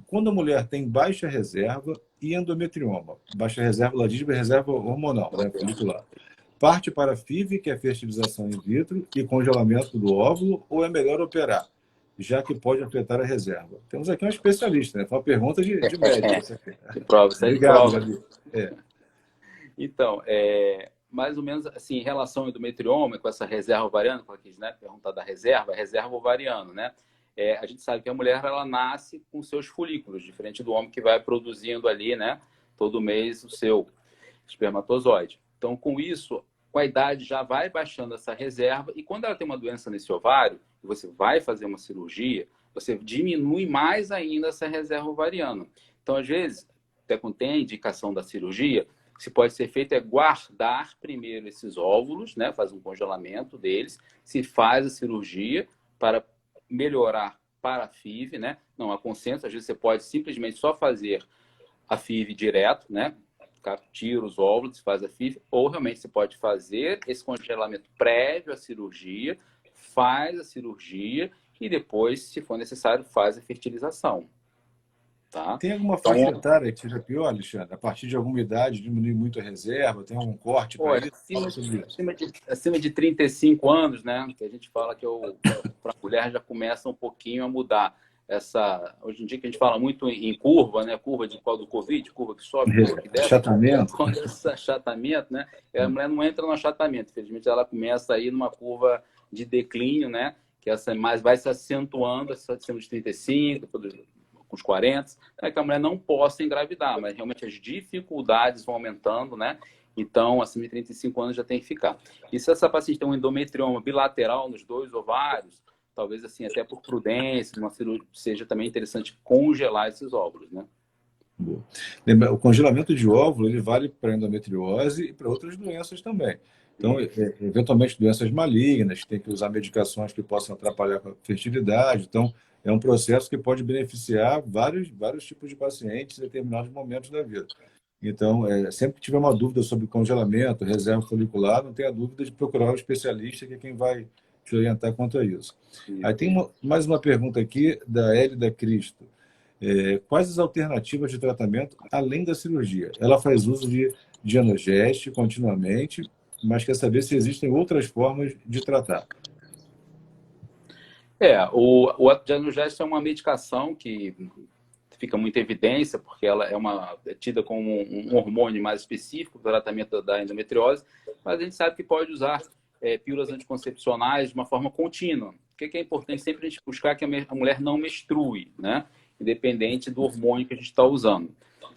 Speaker 2: quando a mulher tem baixa reserva e endometrioma, baixa reserva, ela diz reserva hormonal, né, folicular, parte para FIV, que é fertilização in vitro, e congelamento do óvulo, ou é melhor operar, já que pode afetar a reserva? Temos aqui um especialista, né? Foi uma pergunta de médico.
Speaker 1: De prova, isso aí de
Speaker 2: Obrigado,
Speaker 1: prova.
Speaker 2: Gabi.
Speaker 1: Então, mais ou menos assim, em relação ao endometrioma, com essa reserva ovariana, que ela quis, né, perguntar da reserva ovariana, né? A gente sabe que a mulher ela nasce com seus folículos, diferente do homem que vai produzindo ali, né, todo mês o seu espermatozoide. Então, com isso, com a idade já vai baixando essa reserva e quando ela tem uma doença nesse ovário, e você vai fazer uma cirurgia, você diminui mais ainda essa reserva ovariana. Então, às vezes, até quando tem a indicação da cirurgia, o que pode ser feito é guardar primeiro esses óvulos, né, faz um congelamento deles, se faz a cirurgia para melhorar para a FIV, né? Não há consenso, às vezes você pode simplesmente só fazer a FIV direto, né? Tira os óvulos, faz a FIV, ou realmente você pode fazer esse congelamento prévio à cirurgia, faz a cirurgia e depois, se for necessário, faz a fertilização. Tá?
Speaker 2: Tem alguma faixa etária que seja pior, Alexandre? A partir de alguma idade diminui muito a reserva? Tem algum corte para isso?
Speaker 1: Acima de 35 anos, né? Que a gente fala que para a mulher já começa um pouquinho a mudar. Hoje em dia que a gente fala muito em curva, né? Curva de qual do Covid, curva que sobe, curva que desce.
Speaker 2: Achatamento.
Speaker 1: Quando esse achatamento, né? A mulher não entra no achatamento. Infelizmente, ela começa aí numa curva de declínio, né? Que essa mais vai se acentuando acima de 35, com os 40, que a mulher não possa engravidar, mas realmente as dificuldades vão aumentando, né? Então, acima de 35 anos já tem que ficar. E se essa paciente tem um endometrioma bilateral nos dois ovários, talvez assim, até por prudência, uma cirurgia, seja também interessante congelar esses óvulos, né?
Speaker 2: Boa. O congelamento de óvulo ele vale para endometriose e para outras doenças também. Então, eventualmente, doenças malignas, tem que usar medicações que possam atrapalhar a fertilidade. Então, é um processo que pode beneficiar vários tipos de pacientes em determinados momentos da vida. Então, sempre que tiver uma dúvida sobre congelamento, reserva folicular, não tenha dúvida de procurar um especialista, que é quem vai te orientar quanto a isso. Aí tem mais uma pergunta aqui da Hélida Cristo. Quais as alternativas de tratamento além da cirurgia? Ela faz uso de Dianogeste continuamente, mas quer saber se existem outras formas de tratar.
Speaker 1: O Dianogeste é uma medicação que fica muito em evidência, porque ela é tida como um hormônio mais específico para o tratamento da endometriose, mas a gente sabe que pode usar pílulas anticoncepcionais de uma forma contínua, que é importante sempre a gente buscar que a mulher não menstrue, né? Independente do hormônio que a gente está usando.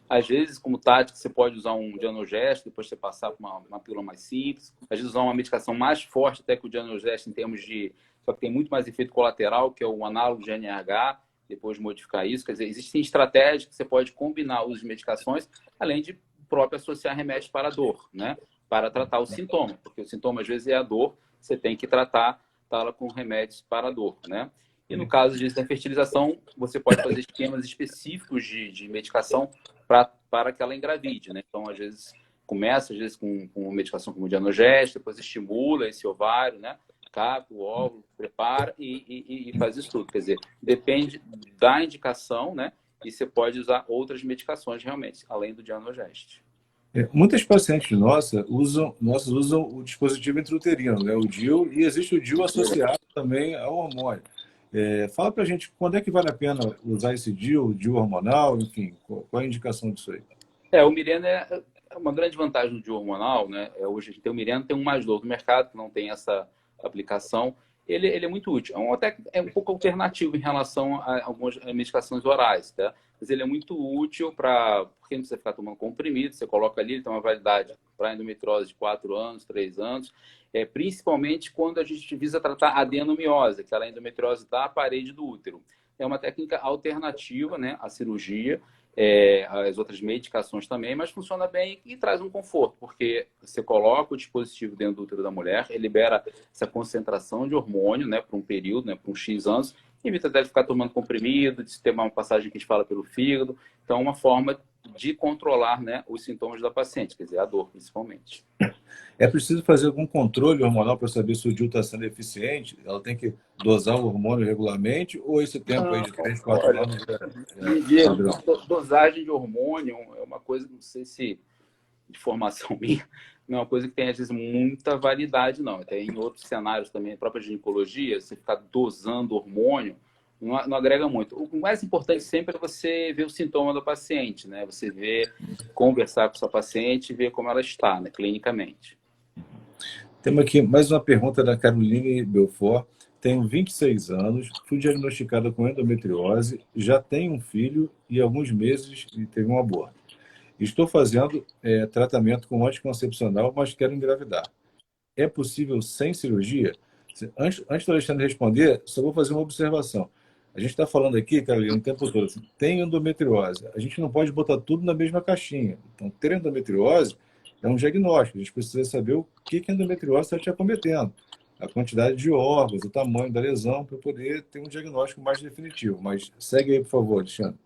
Speaker 1: Às vezes, como tática, você pode usar um Dianogest, depois você passar por uma pílula mais simples. Às vezes, usar uma medicação mais forte até que o Dianogest, em termos de... Só que tem muito mais efeito colateral, que é o análogo de NRH, depois modificar isso. Quer dizer, existem estratégias que você pode combinar o uso de medicações, além de próprio associar remédios para a dor, né? Para tratar o sintoma, porque o sintoma, às vezes, é a dor, você tem que tratá-la com remédios para a dor, né? E no caso da fertilização, você pode fazer esquemas específicos de medicação para que ela engravide, né? Então, às vezes, começa com uma medicação como o Dianogest, depois estimula esse ovário, né? Capta o óvulo, prepara e faz isso tudo. Quer dizer, depende da indicação, né? E você pode usar outras medicações, realmente, além do Dianogest.
Speaker 2: Muitas pacientes nossas usam o dispositivo intrauterino, né? O DIU, e existe o DIU associado também ao hormônio. Fala pra gente quando é que vale a pena usar esse DIU, DIU hormonal, enfim, qual é a indicação disso aí?
Speaker 1: O Mirena é uma grande vantagem do DIU hormonal, né? Hoje a gente tem o Mirena, tem um mais novo no mercado, que não tem essa aplicação. Ele é muito útil. É um pouco alternativo em relação a algumas medicações orais, tá? Mas ele é muito útil porque não precisa ficar tomando comprimido, você coloca ali, ele tem uma validade para endometriose de 4 anos, 3 anos, principalmente quando a gente visa tratar a adenomiose, aquela endometriose da parede do útero. É uma técnica alternativa, né, à cirurgia, as outras medicações também, mas funciona bem e traz um conforto, porque você coloca o dispositivo dentro do útero da mulher, ele libera essa concentração de hormônio, né, por um período, né, por um X anos, evita dele ficar tomando comprimido, de ter uma passagem que a gente fala pelo fígado. Então, é uma forma de controlar, né, os sintomas da paciente, quer dizer, a dor, principalmente.
Speaker 2: É preciso fazer algum controle hormonal para saber se o DIU está sendo eficiente? Ela tem que dosar o hormônio regularmente ou esse tempo aí de 3, 4 anos é padrão?
Speaker 1: Dosagem de hormônio é uma coisa, não sei se de formação minha, não é uma coisa que tem, às vezes, muita validade, não. Até em outros cenários também, a própria ginecologia, você ficar dosando hormônio, não agrega muito. O mais importante sempre é você ver o sintoma do paciente, né? Você conversar com sua paciente e ver como ela está, né, clinicamente.
Speaker 2: Temos aqui mais uma pergunta da Caroline Belfort. Tenho 26 anos, fui diagnosticada com endometriose, já tenho um filho e alguns meses teve um aborto. Estou fazendo tratamento com anticoncepcional, mas quero engravidar. É possível sem cirurgia? Antes do Alexandre responder, só vou fazer uma observação. A gente está falando aqui, Carolina, o tempo todo, assim, tem endometriose. A gente não pode botar tudo na mesma caixinha. Então, ter endometriose é um diagnóstico. A gente precisa saber o que a endometriose está te acometendo. A quantidade de órgãos, o tamanho da lesão, para poder ter um diagnóstico mais definitivo. Mas segue aí, por favor, Alexandre.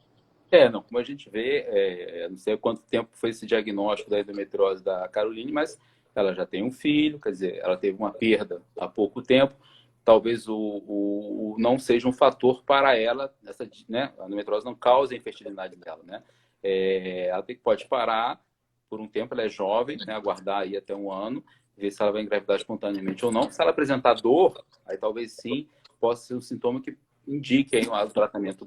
Speaker 1: Não, como a gente vê, não sei quanto tempo foi esse diagnóstico da endometriose da Caroline, mas ela já tem um filho, quer dizer, ela teve uma perda há pouco tempo, talvez o não seja um fator para ela, né, a endometriose não causa a infertilidade dela, né? Ela pode parar por um tempo, ela é jovem, né, aguardar aí até 1 ano, ver se ela vai engravidar espontaneamente ou não. Se ela apresentar dor, aí talvez sim, possa ser um sintoma que indique aí o tratamento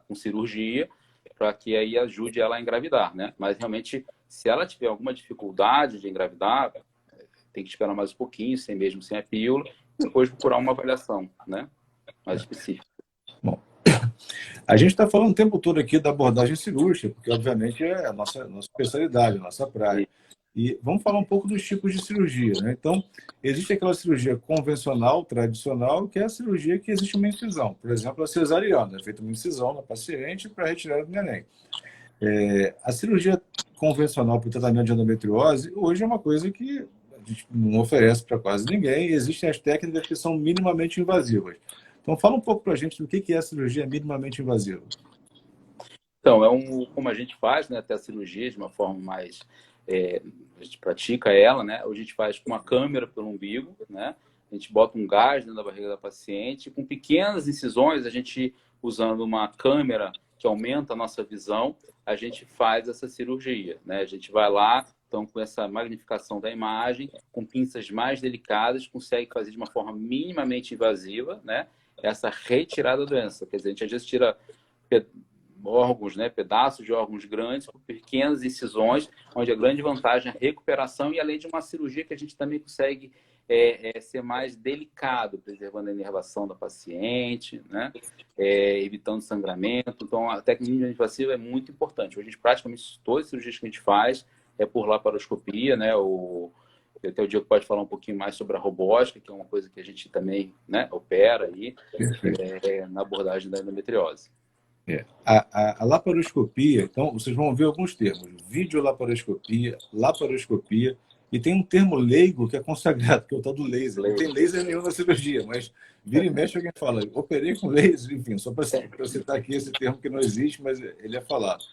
Speaker 1: com cirurgia, para que aí ajude ela a engravidar, né? Mas realmente, se ela tiver alguma dificuldade de engravidar, tem que esperar mais um pouquinho, mesmo sem a pílula, e depois procurar uma avaliação, né, mais específica.
Speaker 2: Bom, a gente está falando o tempo todo aqui da abordagem cirúrgica, porque obviamente é a nossa especialidade, a nossa praia. E vamos falar um pouco dos tipos de cirurgia, né? Então, existe aquela cirurgia convencional, tradicional, que é a cirurgia que existe uma incisão. Por exemplo, a cesariana, é feita uma incisão na paciente para retirada do neném. A cirurgia convencional para o tratamento de endometriose, hoje é uma coisa que a gente não oferece para quase ninguém, e existem as técnicas que são minimamente invasivas. Então, fala um pouco para a gente do que é a cirurgia minimamente invasiva.
Speaker 1: Então, como a gente faz, né, até a cirurgia de uma forma mais... a gente pratica ela, né? A gente faz com uma câmera pelo umbigo, né? A gente bota um gás dentro da barriga da paciente, com pequenas incisões, a gente, usando uma câmera que aumenta a nossa visão, a gente faz essa cirurgia, né? A gente vai lá, então, com essa magnificação da imagem, com pinças mais delicadas, consegue fazer de uma forma minimamente invasiva, né, essa retirada da doença. Quer dizer, a gente às vezes tira órgãos, né, pedaços de órgãos grandes, com pequenas incisões, onde a grande vantagem é a recuperação, e além de uma cirurgia que a gente também consegue ser mais delicado, preservando a inervação da paciente, né? Evitando sangramento. Então, a técnica invasiva é muito importante. Hoje, praticamente todas as cirurgias que a gente faz é por laparoscopia, né? Até o Diego pode falar um pouquinho mais sobre a robótica, que é uma coisa que a gente também, né, opera aí na abordagem da endometriose.
Speaker 2: A laparoscopia, então, vocês vão ver alguns termos: videolaparoscopia, laparoscopia, e tem um termo leigo que é consagrado, que é o tal do laser. Não tem laser nenhum na cirurgia, mas vira e mexe alguém fala, operei com laser, enfim, só para citar aqui esse termo que não existe, mas ele é falado.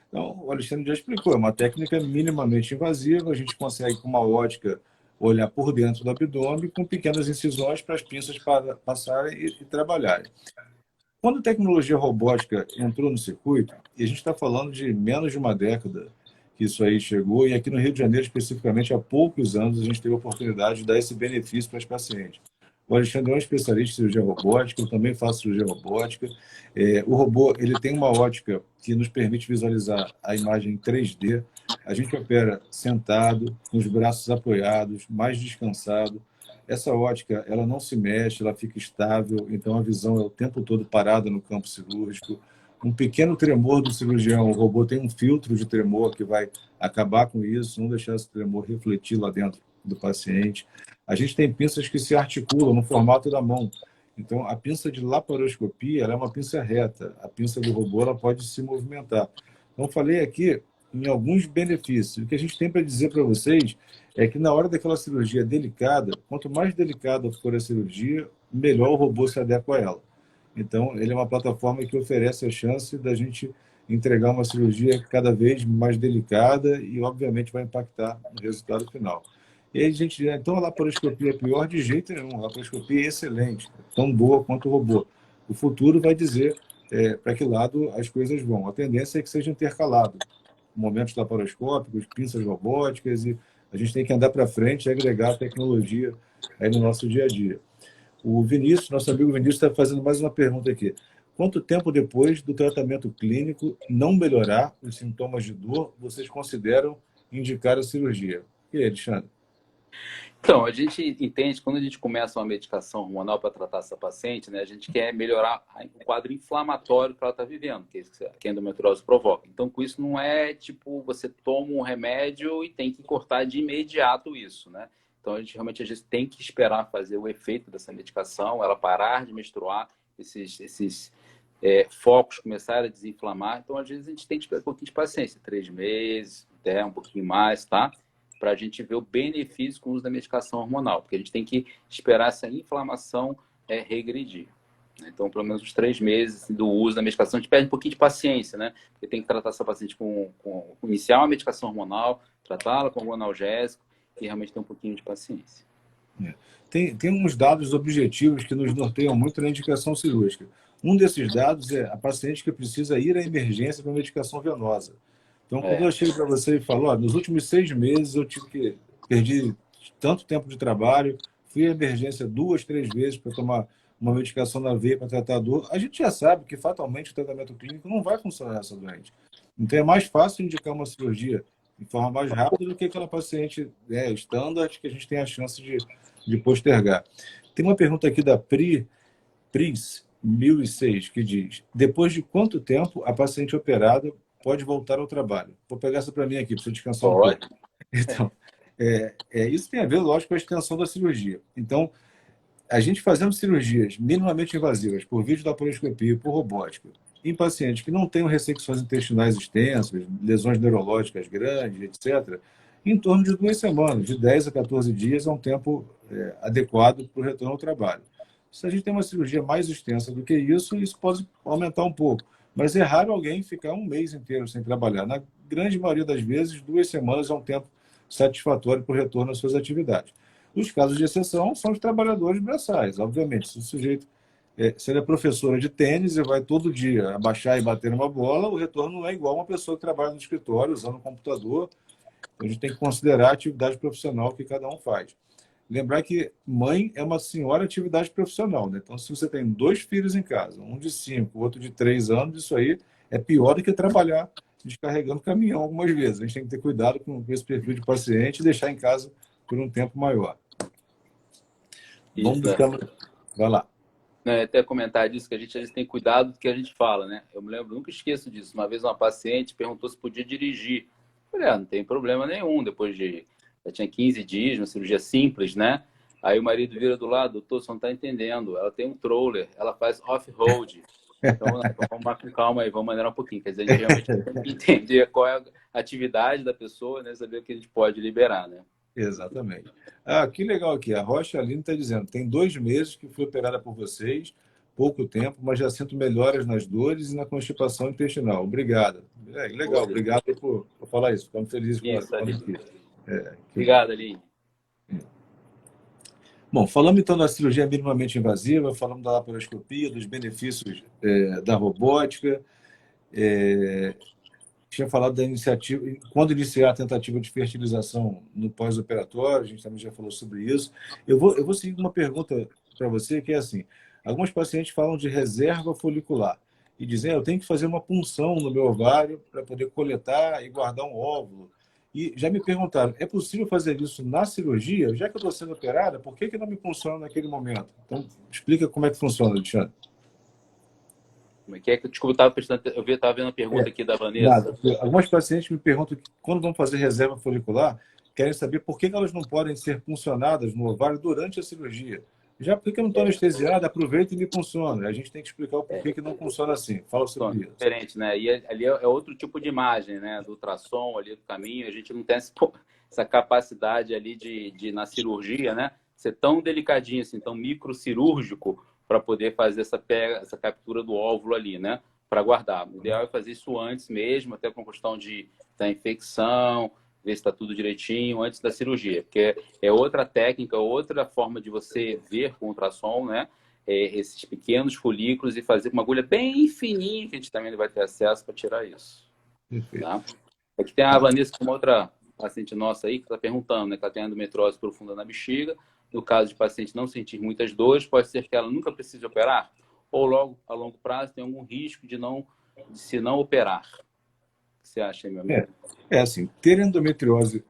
Speaker 2: Então, o Alexandre já explicou, é uma técnica minimamente invasiva, a gente consegue, com uma ótica, olhar por dentro do abdômen com pequenas incisões para as pinças passarem e trabalharem. Quando a tecnologia robótica entrou no circuito, e a gente está falando de menos de uma década que isso aí chegou, e aqui no Rio de Janeiro, especificamente, há poucos anos, a gente teve a oportunidade de dar esse benefício para os pacientes. O Alexandre é um especialista em cirurgia robótica, eu também faço cirurgia robótica. O robô ele tem uma ótica que nos permite visualizar a imagem em 3D. A gente opera sentado, com os braços apoiados, mais descansado. Essa ótica ela não se mexe, ela fica estável, então a visão é o tempo todo parada no campo cirúrgico. Um pequeno tremor do cirurgião, o robô tem um filtro de tremor que vai acabar com isso, não deixar esse tremor refletir lá dentro do paciente. A gente tem pinças que se articulam no formato da mão. Então, a pinça de laparoscopia ela é uma pinça reta. A pinça do robô ela pode se movimentar. Então, falei aqui em alguns benefícios. O que a gente tem para dizer para vocês é que na hora daquela cirurgia delicada, quanto mais delicada for a cirurgia, melhor o robô se adequa a ela. Então, ele é uma plataforma que oferece a chance da gente entregar uma cirurgia cada vez mais delicada e, obviamente, vai impactar no resultado final. E aí a gente diz, então a laparoscopia é pior de jeito nenhum, a laparoscopia é excelente, tão boa quanto o robô. O futuro vai dizer para que lado as coisas vão. A tendência é que seja intercalado. Momentos laparoscópicos, pinças robóticas, e a gente tem que andar para frente e agregar a tecnologia aí no nosso dia a dia. O Vinícius, nosso amigo Vinícius, está fazendo mais uma pergunta aqui. Quanto tempo depois do tratamento clínico não melhorar os sintomas de dor, vocês consideram indicar a cirurgia? E aí, Alexandre?
Speaker 1: Então, a gente entende, quando a gente começa uma medicação hormonal para tratar essa paciente, né, a gente quer melhorar o quadro inflamatório que ela está vivendo, que a endometriose provoca. Então, com isso, não é tipo, você toma um remédio e tem que cortar de imediato isso, né? Então, a gente realmente, às vezes, tem que esperar fazer o efeito dessa medicação, ela parar de menstruar, esses focos começarem a desinflamar. Então, às vezes, a gente tem que esperar um pouquinho de paciência, 3 meses, até um pouquinho mais, tá? Para a gente ver o benefício com o uso da medicação hormonal, porque a gente tem que esperar essa inflamação regredir. Então, pelo menos uns 3 meses do uso da medicação, a gente perde um pouquinho de paciência, né? Porque tem que tratar essa paciente iniciar uma medicação hormonal, tratá-la com um analgésico e realmente ter um pouquinho de paciência.
Speaker 2: Tem uns dados objetivos que nos norteiam muito na indicação cirúrgica. Um desses dados é a paciente que precisa ir à emergência para medicação venosa. Então, quando eu chego para você e falo, nos últimos 6 meses eu perdi tanto tempo de trabalho, fui à emergência 2, 3 vezes para tomar uma medicação na veia para tratar a dor, a gente já sabe que fatalmente o tratamento clínico não vai funcionar nessa doente. Então, é mais fácil indicar uma cirurgia de forma mais rápida do que aquela paciente standard que a gente tem a chance de postergar. Tem uma pergunta aqui da Pris 1006 que diz: depois de quanto tempo a paciente operada pode voltar ao trabalho? Vou pegar essa para mim aqui, para você descansar um pouco. Então, isso tem a ver, lógico, com a extensão da cirurgia. Então, a gente fazendo cirurgias minimamente invasivas por videolaparoscopia e por robótica, em pacientes que não tenham ressecções intestinais extensas, lesões neurológicas grandes, etc., em torno de 2 semanas, de 10 a 14 dias, é um tempo adequado para o retorno ao trabalho. Se a gente tem uma cirurgia mais extensa do que isso pode aumentar um pouco. Mas é raro alguém ficar 1 mês inteiro sem trabalhar. Na grande maioria das vezes, 2 semanas é um tempo satisfatório para o retorno às suas atividades. Os casos de exceção são os trabalhadores braçais. Obviamente, se o sujeito se ele é professora de tênis e vai todo dia abaixar e bater numa bola, o retorno não é igual a uma pessoa que trabalha no escritório, usando um computador. Então, a gente tem que considerar a atividade profissional que cada um faz. Lembrar que mãe é uma senhora atividade profissional, né? Então, se você tem 2 filhos em casa, um de 5, outro de 3 anos, isso aí é pior do que trabalhar descarregando caminhão algumas vezes. A gente tem que ter cuidado com esse perfil de paciente e deixar em casa por um tempo maior. Vamos
Speaker 1: Isso,
Speaker 2: buscar... Vai lá.
Speaker 1: né, até comentar disso, que a gente às vezes tem cuidado do que a gente fala, né? Eu me lembro, nunca esqueço disso. Uma vez uma paciente perguntou se podia dirigir. Eu falei, não tem problema nenhum, depois de... Já tinha 15 dias, uma cirurgia simples, né? Aí o marido vira do lado, doutor, você não está entendendo. Ela tem um troller, ela faz off-road. Então, não, então vamos lá com calma aí, vamos maneirar um pouquinho. Quer dizer, a gente realmente tem que entender qual é a atividade da pessoa, né? Saber o que a gente pode liberar, né?
Speaker 2: Exatamente. Ah, que legal aqui. A Rocha Aline está dizendo, tem 2 meses que fui operada por vocês, pouco tempo, mas já sinto melhoras nas dores e na constipação intestinal. Obrigada. Legal, obrigado por falar isso. Ficamos felizes com
Speaker 1: Isso,
Speaker 2: a
Speaker 1: Aline.
Speaker 2: notícia. Que bom.
Speaker 1: Obrigado, Aline.
Speaker 2: Bom, falamos então da cirurgia minimamente invasiva, falamos da laparoscopia, dos benefícios da robótica, tinha falado da iniciativa, quando iniciar a tentativa de fertilização no pós-operatório, a gente também já falou sobre isso. Eu vou seguir uma pergunta para você, que é assim, alguns pacientes falam de reserva folicular e dizem, eu tenho que fazer uma punção no meu ovário para poder coletar e guardar um óvulo. E já me perguntaram, é possível fazer isso na cirurgia? Já que eu estou sendo operada, por que não me funciona naquele momento? Então, explica como é que funciona, Alexandre.
Speaker 1: Como é que é? Desculpa, eu estava vendo a pergunta aqui da Vanessa.
Speaker 2: Nada. Algumas pacientes me perguntam que, quando vão fazer reserva folicular, querem saber por que elas não podem ser puncionadas no ovário durante a cirurgia. Já porque eu não estou anestesiada, aproveita e me funciona. A gente tem que explicar o porquê que não funciona assim. Fala sobre isso.
Speaker 1: Diferente, né? E ali é outro tipo de imagem, né? Do ultrassom ali do caminho. A gente não tem essa capacidade ali na cirurgia, né? Ser tão delicadinho, assim, tão microcirúrgico para poder fazer essa captura do óvulo ali, né? Para guardar. O ideal é fazer isso antes mesmo, até com questão da infecção, ver se está tudo direitinho antes da cirurgia. Porque é outra técnica, outra forma de você ver com ultrassom, né? Esses pequenos folículos e fazer uma agulha bem fininha que a gente também não vai ter acesso para tirar isso. Tá? Aqui tem a Vanessa, uma outra paciente nossa aí, que está perguntando, né, que ela tem endometriose profunda na bexiga. No caso de paciente não sentir muitas dores, pode ser que ela nunca precise operar? Ou logo, a longo prazo, tem algum risco de se não operar? O que você acha, meu amigo?
Speaker 2: Assim, ter endometriose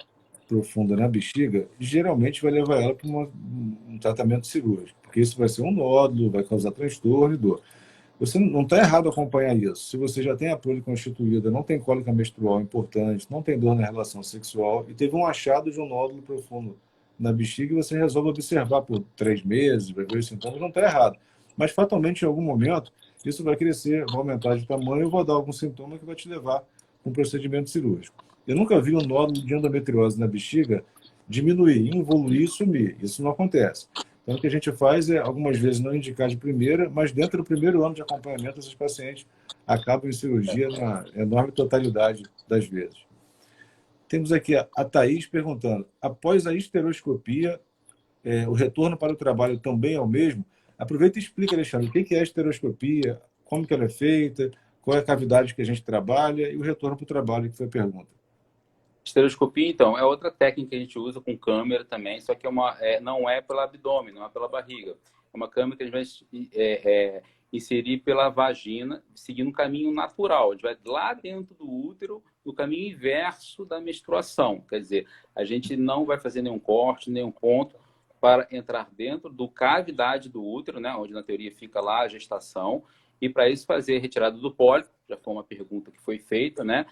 Speaker 2: profunda na bexiga, geralmente vai levar ela para um tratamento cirúrgico, porque isso vai ser um nódulo, vai causar transtorno e dor. Você não está errado acompanhar isso. Se você já tem a prole constituída, não tem cólica menstrual importante, não tem dor na relação sexual e teve um achado de um nódulo profundo na bexiga e você resolve observar por 3 meses, vai ver os sintomas, não está errado. Mas fatalmente, em algum momento, isso vai crescer, vai aumentar de tamanho e vai dar algum sintoma que vai te levar para um procedimento cirúrgico. Eu nunca vi um nódulo de endometriose na bexiga diminuir, involuir e sumir. Isso não acontece. Então, o que a gente faz é, algumas vezes, não indicar de primeira, mas dentro do primeiro ano de acompanhamento, esses pacientes acabam em cirurgia na enorme totalidade das vezes. Temos aqui a Thaís perguntando, após a esteroscopia, o retorno para o trabalho também é o mesmo? Aproveita e explica, Alexandre, o que é a esteroscopia, como que ela é feita, qual é a cavidade que a gente trabalha e o retorno para o trabalho, que foi a pergunta.
Speaker 1: Estereoscopia, então, é outra técnica que a gente usa com câmera também, só que não é pelo abdômen, não é pela barriga. É uma câmera que a gente vai inserir pela vagina, seguindo um caminho natural. A gente vai lá dentro do útero, no caminho inverso da menstruação. Quer dizer, a gente não vai fazer nenhum corte, nenhum ponto para entrar dentro do cavidade do útero, né, onde na teoria fica lá a gestação, e para isso fazer retirada do pólipo, já foi uma pergunta que foi feita, né?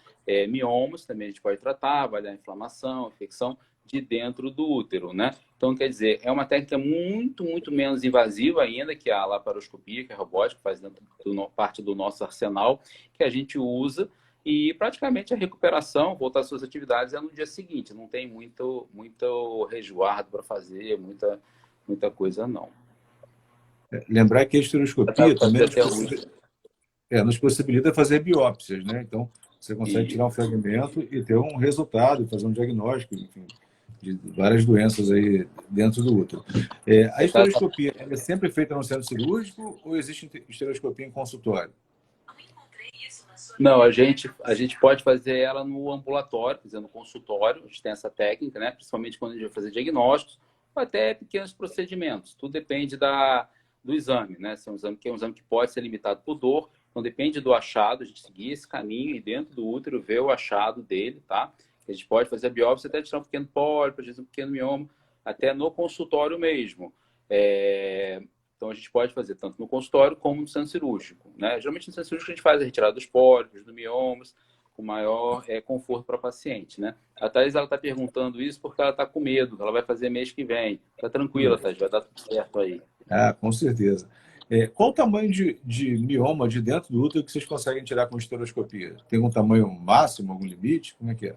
Speaker 1: Miomas também a gente pode tratar, vai dar inflamação, infecção de dentro do útero, né? Então, quer dizer, é uma técnica muito, muito menos invasiva ainda que a laparoscopia, que é robótica, faz parte do nosso arsenal, que a gente usa e praticamente a recuperação, voltar às suas atividades é no dia seguinte, não tem muito resguardo para fazer, muita coisa não.
Speaker 2: Lembrar que a esteroscopia também nos possibilita fazer biópsias, né? Então, você consegue tirar um fragmento e ter um resultado, fazer um diagnóstico, enfim, de várias doenças aí dentro do útero. A esteroscopia é sempre feita no centro cirúrgico ou existe esteroscopia em consultório?
Speaker 1: Não, a gente pode fazer ela no ambulatório, quer dizer, no consultório, a gente tem essa técnica, né? Principalmente quando a gente vai fazer diagnósticos ou até pequenos procedimentos. Tudo depende do exame, né? Se é um exame que pode ser limitado por dor, então depende do achado, a gente seguir esse caminho e dentro do útero ver o achado dele, tá? A gente pode fazer a biópsia até tirar um pequeno pólipo, às vezes um pequeno mioma, até no consultório mesmo. Então, a gente pode fazer tanto no consultório como no centro cirúrgico, né? Geralmente, no centro cirúrgico, a gente faz a retirada dos pólipos, do miomas, com maior conforto para a paciente, né? A Thaís, ela está perguntando isso porque ela está com medo. Ela vai fazer mês que vem. Está tranquila, Thaís, vai dar tudo certo aí.
Speaker 2: Ah, com certeza. Qual o tamanho de mioma de dentro do útero que vocês conseguem tirar com esteroscopia? Tem um tamanho máximo, algum limite? Como é que é?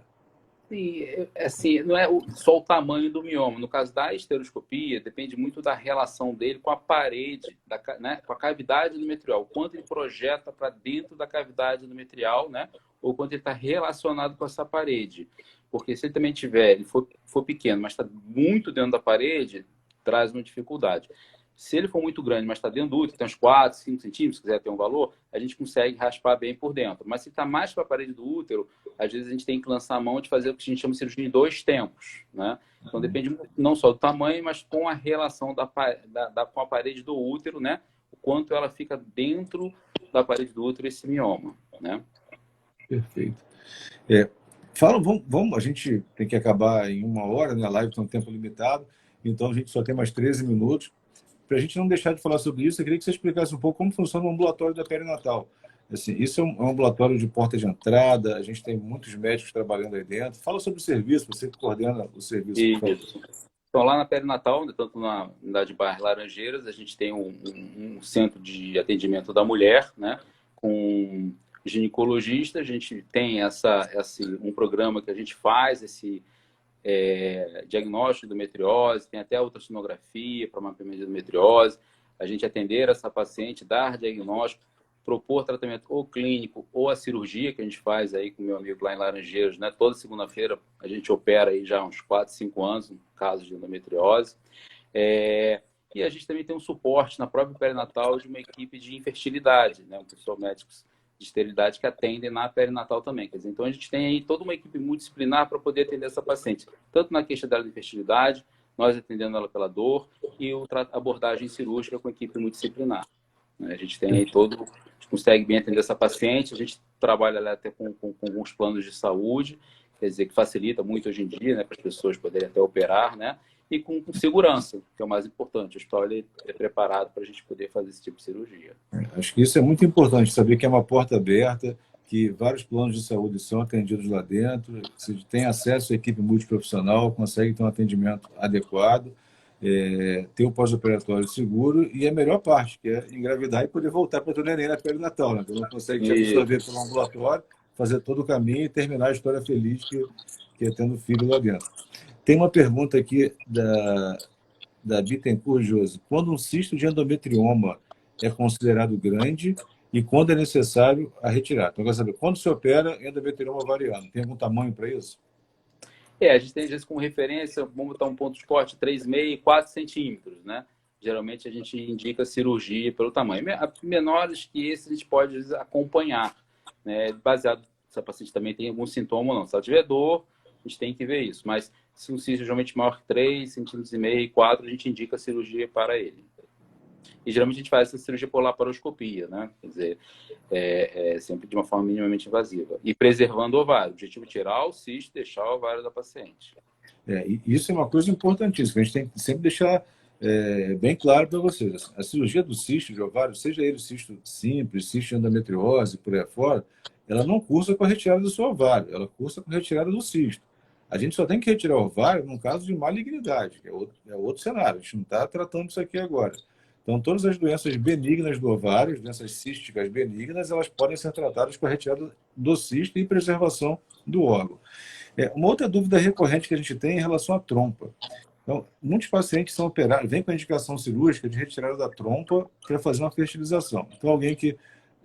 Speaker 1: Sim, assim, não é só o tamanho do mioma. No caso da esteroscopia, depende muito da relação dele com a parede, né, com a cavidade endometrial. O quanto ele projeta para dentro da cavidade endometrial, né? Ou quanto ele está relacionado com essa parede. Porque se ele também ele for pequeno, mas está muito dentro da parede, traz uma dificuldade. Se ele for muito grande, mas está dentro do útero, tem uns 4, 5 centímetros, se quiser ter um valor, a gente consegue raspar bem por dentro. Mas se está mais para a parede do útero, às vezes a gente tem que lançar a mão de fazer o que a gente chama de cirurgia em 2 tempos, né? Então depende não só do tamanho, mas com a relação com a parede do útero, né? O quanto ela fica dentro da parede do útero, esse mioma, né?
Speaker 2: Perfeito. A gente tem que acabar em 1 hora, né? A live tem um tempo limitado, então a gente só tem mais 13 minutos. Para a gente não deixar de falar sobre isso, eu queria que você explicasse um pouco como funciona o ambulatório da perinatal. Assim, isso é um ambulatório de porta de entrada, a gente tem muitos médicos trabalhando aí dentro. Fala sobre o serviço, você que coordena o serviço.
Speaker 1: Isso. Então, lá na perinatal, tanto na unidade de bairro Laranjeiras, a gente tem um centro de atendimento da mulher, né? Com ginecologista, a gente tem um programa que a gente faz, esse diagnóstico de endometriose, tem até ultrassonografia para mapeamento de endometriose, a gente atender essa paciente, dar diagnóstico, propor tratamento ou clínico ou a cirurgia que a gente faz aí com o meu amigo lá em Laranjeiras, né? Toda segunda-feira a gente opera aí já há uns 4, 5 anos, no caso de endometriose. E a gente também tem um suporte na própria perinatal de uma equipe de infertilidade, né? Um pessoal médicos de esterilidade que atendem na perinatal também. Quer dizer, então a gente tem aí toda uma equipe multidisciplinar para poder atender essa paciente, tanto na queixa dela de infertilidade, nós atendendo ela pela dor, e a abordagem cirúrgica com equipe multidisciplinar. A gente tem aí a gente consegue bem atender essa paciente, a gente trabalha até com alguns planos de saúde, quer dizer, que facilita muito hoje em dia, né, para as pessoas poderem até operar, né, e com segurança, que é o mais importante. O hospital é preparado para a gente poder fazer esse tipo de cirurgia.
Speaker 2: Acho que isso é muito importante, saber que é uma porta aberta, que vários planos de saúde são atendidos lá dentro, você tem acesso à equipe multiprofissional, consegue ter um atendimento adequado, ter o pós-operatório seguro e a melhor parte, que é engravidar e poder voltar para o neném na perinatal, né? Então, não consegue te absorver pelo ambulatório, fazer todo o caminho e terminar a história feliz que é tendo filho lá dentro. Tem uma pergunta aqui da Bittencourt Josi. Quando um cisto de endometrioma é considerado grande e quando é necessário a retirada? Então, eu quero saber, quando se opera endometrioma ovariano, tem algum tamanho para isso?
Speaker 1: A gente tem, às vezes, como referência, vamos botar um ponto de corte, 3,5, 4 centímetros, né? Geralmente, a gente indica cirurgia pelo tamanho. Menores que esse, a gente pode, às vezes, acompanhar, né? Baseado se a paciente também tem algum sintoma ou não. Se ela tiver dor, a gente tem que ver isso. Mas se um cisto geralmente maior que 3,5 centímetros, 4, a gente indica cirurgia para ele. E geralmente a gente faz essa cirurgia por laparoscopia, né? Quer dizer, sempre de uma forma minimamente invasiva. E preservando o ovário. O objetivo é tirar o cisto e deixar o ovário da paciente.
Speaker 2: E isso é uma coisa importantíssima. A gente tem que sempre deixar bem claro para vocês. A cirurgia do cisto de ovário, seja ele cisto simples, cisto de endometriose, por aí afora, ela não cursa com a retirada do seu ovário, ela cursa com a retirada do cisto. A gente só tem que retirar o ovário no caso de malignidade, que é outro cenário. A gente não está tratando isso aqui agora. Então, todas as doenças benignas do ovário, doenças císticas benignas, elas podem ser tratadas com a retirada do cisto e preservação do órgão. Uma outra dúvida recorrente que a gente tem é em relação à trompa. Então, muitos pacientes são operados, vêm com a indicação cirúrgica de retirada da trompa para fazer uma fertilização. Então, alguém que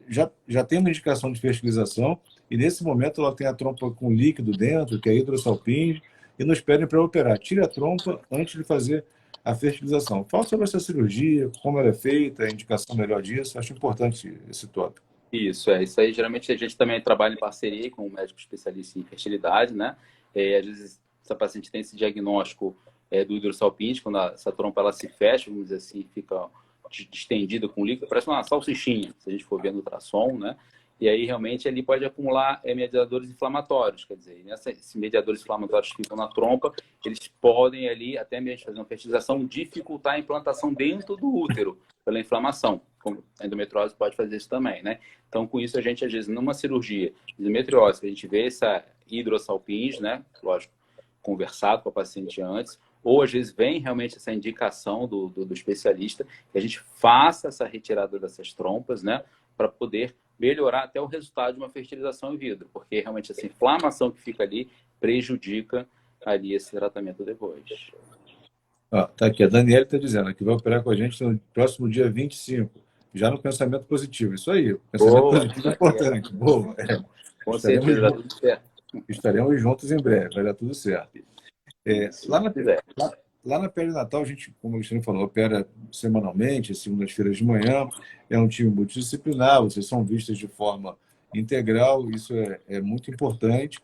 Speaker 2: já tem uma indicação de fertilização e, nesse momento, ela tem a trompa com líquido dentro, que é hidrosalpinge, e nos pedem para operar. Tire a trompa antes de fazer a fertilização. Fala sobre essa cirurgia, como ela é feita, a indicação melhor disso. Acho importante esse tópico.
Speaker 1: Isso aí. Geralmente a gente também trabalha em parceria com um médico especialista em fertilidade, né? Às vezes essa paciente tem esse diagnóstico do hidrosalpinge, quando essa trompa ela se fecha, vamos dizer assim, fica distendida com líquido, parece uma salsichinha, se a gente for ver no ultrassom, né? e aí realmente ele pode acumular mediadores inflamatórios, quer dizer, esses mediadores inflamatórios que ficam na trompa, eles podem ali, até mesmo fazer uma fertilização, dificultar a implantação dentro do útero, pela inflamação, como a endometriose pode fazer isso também, né? Então, com isso, a gente, às vezes, numa cirurgia de endometriose, a gente vê essa hidrosalpinge, né? Lógico, conversado com a paciente antes, ou às vezes vem realmente essa indicação do especialista, que a gente faça essa retirada dessas trompas, né? Para poder melhorar até o resultado de uma fertilização in vitro, porque realmente essa inflamação que fica ali prejudica ali esse tratamento depois.
Speaker 2: Tá aqui, a Daniela está dizendo que vai operar com a gente no próximo dia 25, já no pensamento positivo. Isso aí, o pensamento positivo é importante. Boa.
Speaker 1: Com certeza, dá tudo certo.
Speaker 2: Estaremos juntos em breve, vai dar tudo certo. Lá na perinatal, a gente, como o Alexandre falou, opera semanalmente, segundas-feiras de manhã, é um time multidisciplinar, vocês são vistos de forma integral, isso é muito importante.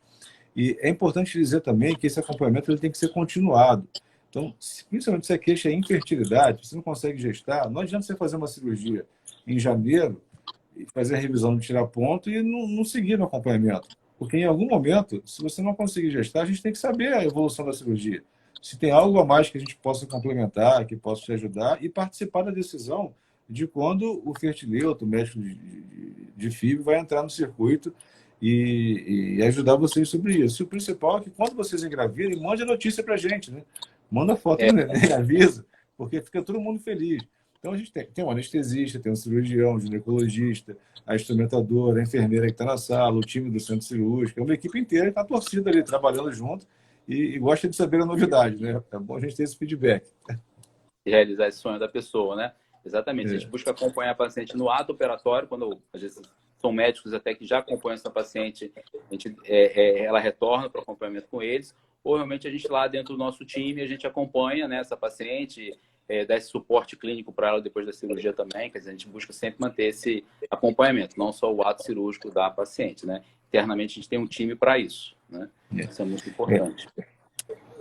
Speaker 2: E é importante dizer também que esse acompanhamento ele tem que ser continuado. Então, principalmente se a queixa é infertilidade, você não consegue gestar, não adianta você fazer uma cirurgia em janeiro, e fazer a revisão de tirar ponto e não seguir no acompanhamento. Porque em algum momento, se você não conseguir gestar, a gente tem que saber a evolução da cirurgia. Se tem algo a mais que a gente possa complementar, que possa te ajudar e participar da decisão de quando o fertileuto, o médico de FIV, vai entrar no circuito e ajudar vocês sobre isso. E o principal é que quando vocês engravidem, mande a notícia para a gente, né? Manda foto do neném, avisa, porque fica todo mundo feliz. Então, a gente tem um anestesista, tem um cirurgião, um ginecologista, a instrumentadora, a enfermeira que está na sala, o time do centro cirúrgico, é uma equipe inteira que está torcida ali, trabalhando junto e gosta de saber a novidade, né? É bom a gente ter esse feedback.
Speaker 1: Realizar esse sonho da pessoa, né? Exatamente. A gente busca acompanhar a paciente no ato operatório, quando às vezes são médicos até que já acompanham essa paciente, ela retorna para o acompanhamento com eles, ou realmente a gente lá dentro do nosso time, a gente acompanha, né, essa paciente, dá esse suporte clínico para ela depois da cirurgia também, quer dizer, a gente busca sempre manter esse acompanhamento, não só o ato cirúrgico da paciente, né? Internamente a gente tem um time para isso, né? Isso é muito importante.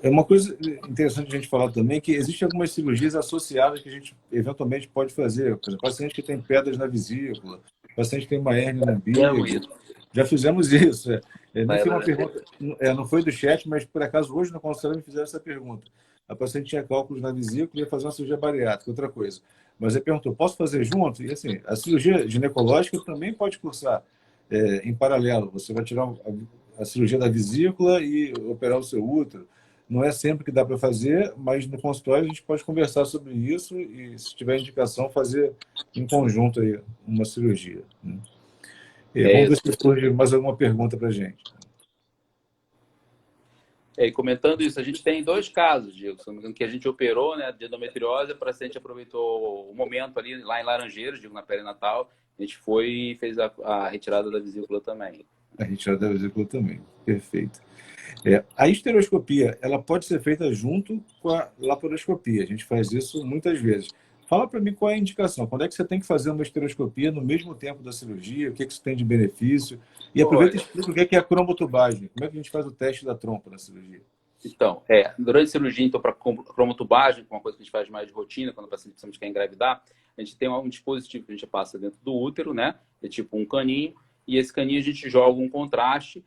Speaker 2: É uma coisa interessante a gente falar também que existem algumas cirurgias associadas que a gente eventualmente pode fazer. Por exemplo, paciente que tem pedras na vesícula, paciente que tem uma hérnia no umbigo. Já fizemos isso. Nem foi uma pergunta, não foi do chat, mas por acaso hoje no consultório me fizeram essa pergunta. A paciente tinha cálculos na vesícula e ia fazer uma cirurgia bariátrica, outra coisa. Mas ele perguntou, posso fazer junto? E assim, a cirurgia ginecológica também pode cursar em paralelo. Você vai tirar a cirurgia da vesícula e operar o seu útero. Não é sempre que dá para fazer, mas no consultório a gente pode conversar sobre isso e, se tiver indicação, fazer em conjunto aí uma cirurgia. Né? Vamos ver se surge mais alguma pergunta para a gente.
Speaker 1: E comentando isso, a gente tem 2 casos, Diego, que a gente operou, né, de endometriose, a paciente aproveitou o momento ali, lá em Laranjeiras, digo, na perinatal, a gente foi e fez a retirada da vesícula também.
Speaker 2: A retirada da vesícula também, perfeito. A esteroscopia, ela pode ser feita junto com a laparoscopia. A gente faz isso muitas vezes. Fala para mim qual é a indicação. Quando é que você tem que fazer uma esteroscopia no mesmo tempo da cirurgia? O que isso tem de benefício? E aproveita e explica o que é a cromotubagem. Como é que a gente faz o teste da trompa na cirurgia?
Speaker 1: Então, durante a cirurgia, então, para cromotubagem, que é uma coisa que a gente faz mais de rotina, quando o paciente quer engravidar, a gente tem um dispositivo que a gente passa dentro do útero, né? É tipo um caninho, e esse caninho a gente joga um contraste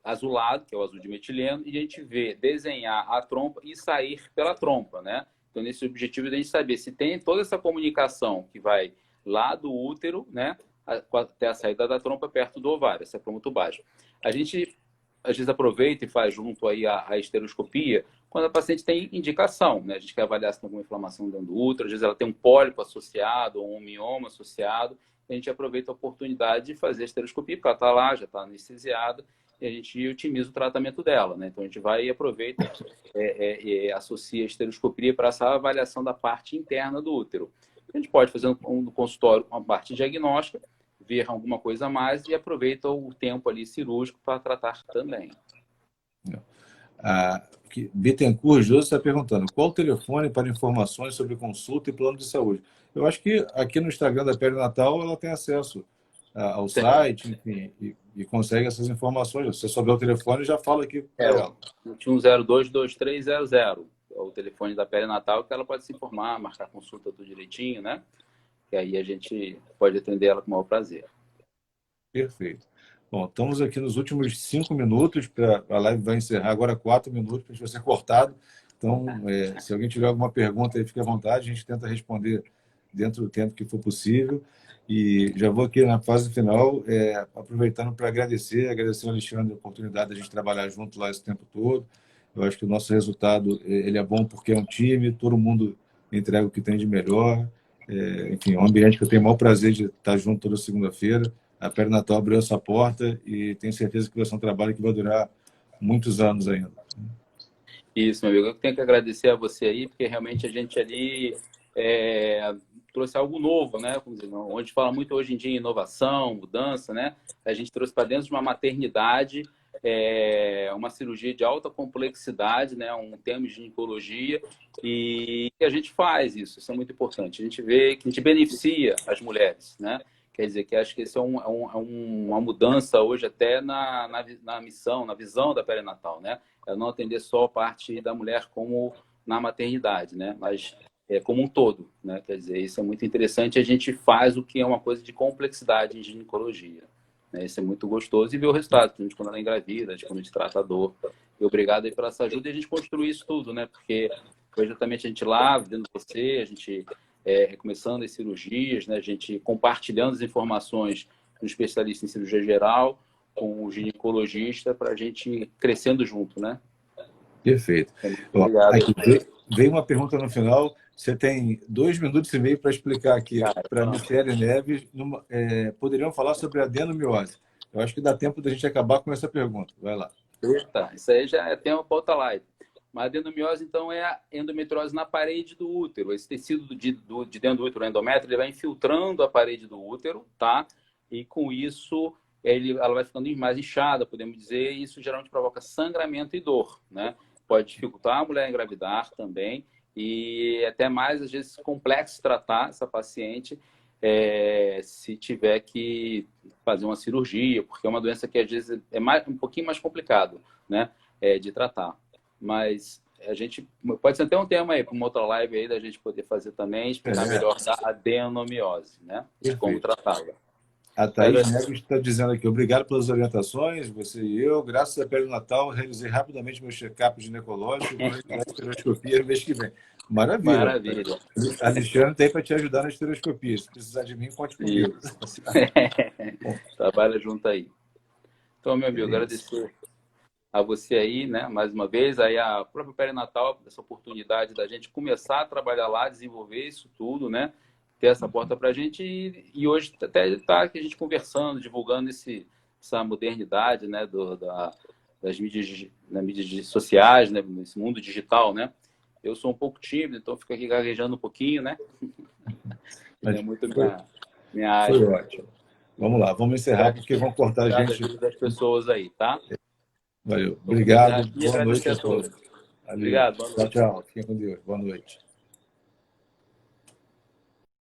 Speaker 1: azulado, que é o azul de metileno, e a gente vê desenhar a trompa e sair pela trompa, né? Então, nesse objetivo de a gente saber se tem toda essa comunicação que vai lá do útero, né, até a saída da trompa perto do ovário, essa cromotubagem. A gente, às vezes, aproveita e faz junto aí a esteroscopia quando a paciente tem indicação, né? A gente quer avaliar se tem alguma inflamação dentro do útero, às vezes ela tem um pólipo associado ou um mioma associado, a gente aproveita a oportunidade de fazer a esteroscopia, porque ela está lá, já está anestesiada, e a gente otimiza o tratamento dela, né? Então, a gente vai e aproveita e associa a esteroscopia para essa avaliação da parte interna do útero. A gente pode fazer no consultório uma parte diagnóstica, ver alguma coisa a mais e aproveita o tempo ali cirúrgico para tratar também.
Speaker 2: Bittencourt José está perguntando qual o telefone para informações sobre consulta e plano de saúde. Eu acho que aqui no Instagram da Perinatal ela tem acesso ao site, enfim, e consegue essas informações. Se você souber o telefone, já fala aqui para ela.
Speaker 1: 2102-2300 é o telefone da Perinatal, que ela pode se informar, marcar consulta tudo direitinho, né? Que aí a gente pode atender ela com o maior prazer.
Speaker 2: Perfeito. Bom, estamos aqui nos últimos 5 minutos, a live vai encerrar agora 4 minutos, para a gente vai ser cortado. Então, se alguém tiver alguma pergunta, aí fique à vontade, a gente tenta responder dentro do tempo que for possível. E já vou aqui na fase final, aproveitando para agradecer ao Alexandre a oportunidade de a gente trabalhar junto lá esse tempo todo. Eu acho que o nosso resultado ele é bom porque é um time, todo mundo entrega o que tem de melhor. Enfim, é um ambiente que eu tenho o maior prazer de estar junto toda segunda-feira. A Perinatal abriu essa porta e tenho certeza que vai ser um trabalho que vai durar muitos anos ainda.
Speaker 1: Isso, meu amigo. Eu tenho que agradecer a você aí, porque realmente a gente ali trouxe algo novo, né? Como dizer, onde fala muito hoje em dia em inovação, mudança, né? A gente trouxe para dentro de uma maternidade uma cirurgia de alta complexidade, né? Um termo de ginecologia, e a gente faz isso é muito importante. A gente vê que a gente beneficia as mulheres, né? Quer dizer, que acho que isso é uma mudança hoje até na missão, na visão da perinatal, né? É não atender só a parte da mulher como na maternidade, né? Mas como um todo, né? Quer dizer, isso é muito interessante. A gente faz o que é uma coisa de complexidade em ginecologia, né? Isso é muito gostoso e ver o resultado, a gente quando ela engravida, a gente quando a gente trata a dor. E obrigado aí pela essa ajuda e a gente construir isso tudo, né? Porque foi exatamente a gente lá, vendo você, a gente começando as cirurgias, né? A gente compartilhando as informações com o especialista em cirurgia geral, com o ginecologista, para a gente crescendo junto, né?
Speaker 2: Perfeito.
Speaker 1: Obrigado.
Speaker 2: Aqui veio uma pergunta no final. Você tem 2 minutos e meio para explicar aqui para a Michele Neves. Poderiam falar sobre adenomiose. Eu acho que dá tempo da gente acabar com essa pergunta. Vai lá.
Speaker 1: Eita, isso aí já é tema para outra live. Mas a adenomiose, então, é a endometriose na parede do útero. Esse tecido de dentro do útero, o endométrio, ele vai infiltrando a parede do útero, tá? E com isso, ela vai ficando mais inchada, podemos dizer, e isso geralmente provoca sangramento e dor, né? Pode dificultar a mulher a engravidar também, e até mais, às vezes, complexo tratar essa paciente se tiver que fazer uma cirurgia, porque é uma doença que, às vezes, é um pouquinho mais complicado, né? De tratar. Mas a gente pode ser até um tema aí para uma outra live aí da gente poder fazer também, explicar melhor da adenomiose, né? E como tratá-la.
Speaker 2: A Thaís Neves está dizendo aqui, obrigado pelas orientações, você e eu. Graças a Perinatal, realizei rapidamente meu check-up ginecológico, vou realizar a estereoscopia no mês que vem. Maravilha.
Speaker 1: Maravilha.
Speaker 2: A Alexandre tem para te ajudar na estereoscopia. Se precisar de mim, conte comigo.
Speaker 1: Trabalha junto aí. Então, meu amigo, agradecer a você aí, né, mais uma vez, aí a própria Perinatal, essa oportunidade da gente começar a trabalhar lá, desenvolver isso tudo, né, ter essa porta para a gente e hoje até está aqui a gente conversando, divulgando essa modernidade, né, das mídias sociais, né, nesse mundo digital, né. Eu sou um pouco tímido, então fico aqui gaguejando um pouquinho, né. É muito minha área.
Speaker 2: Foi ótimo. Vamos lá, vamos encerrar porque vão cortar a gente.
Speaker 1: Das pessoas aí, tá?
Speaker 2: Valeu. Obrigado.
Speaker 1: Boa noite a todos.
Speaker 2: Obrigado. Boa noite. Tchau, tchau. Fiquem com Deus. Boa noite.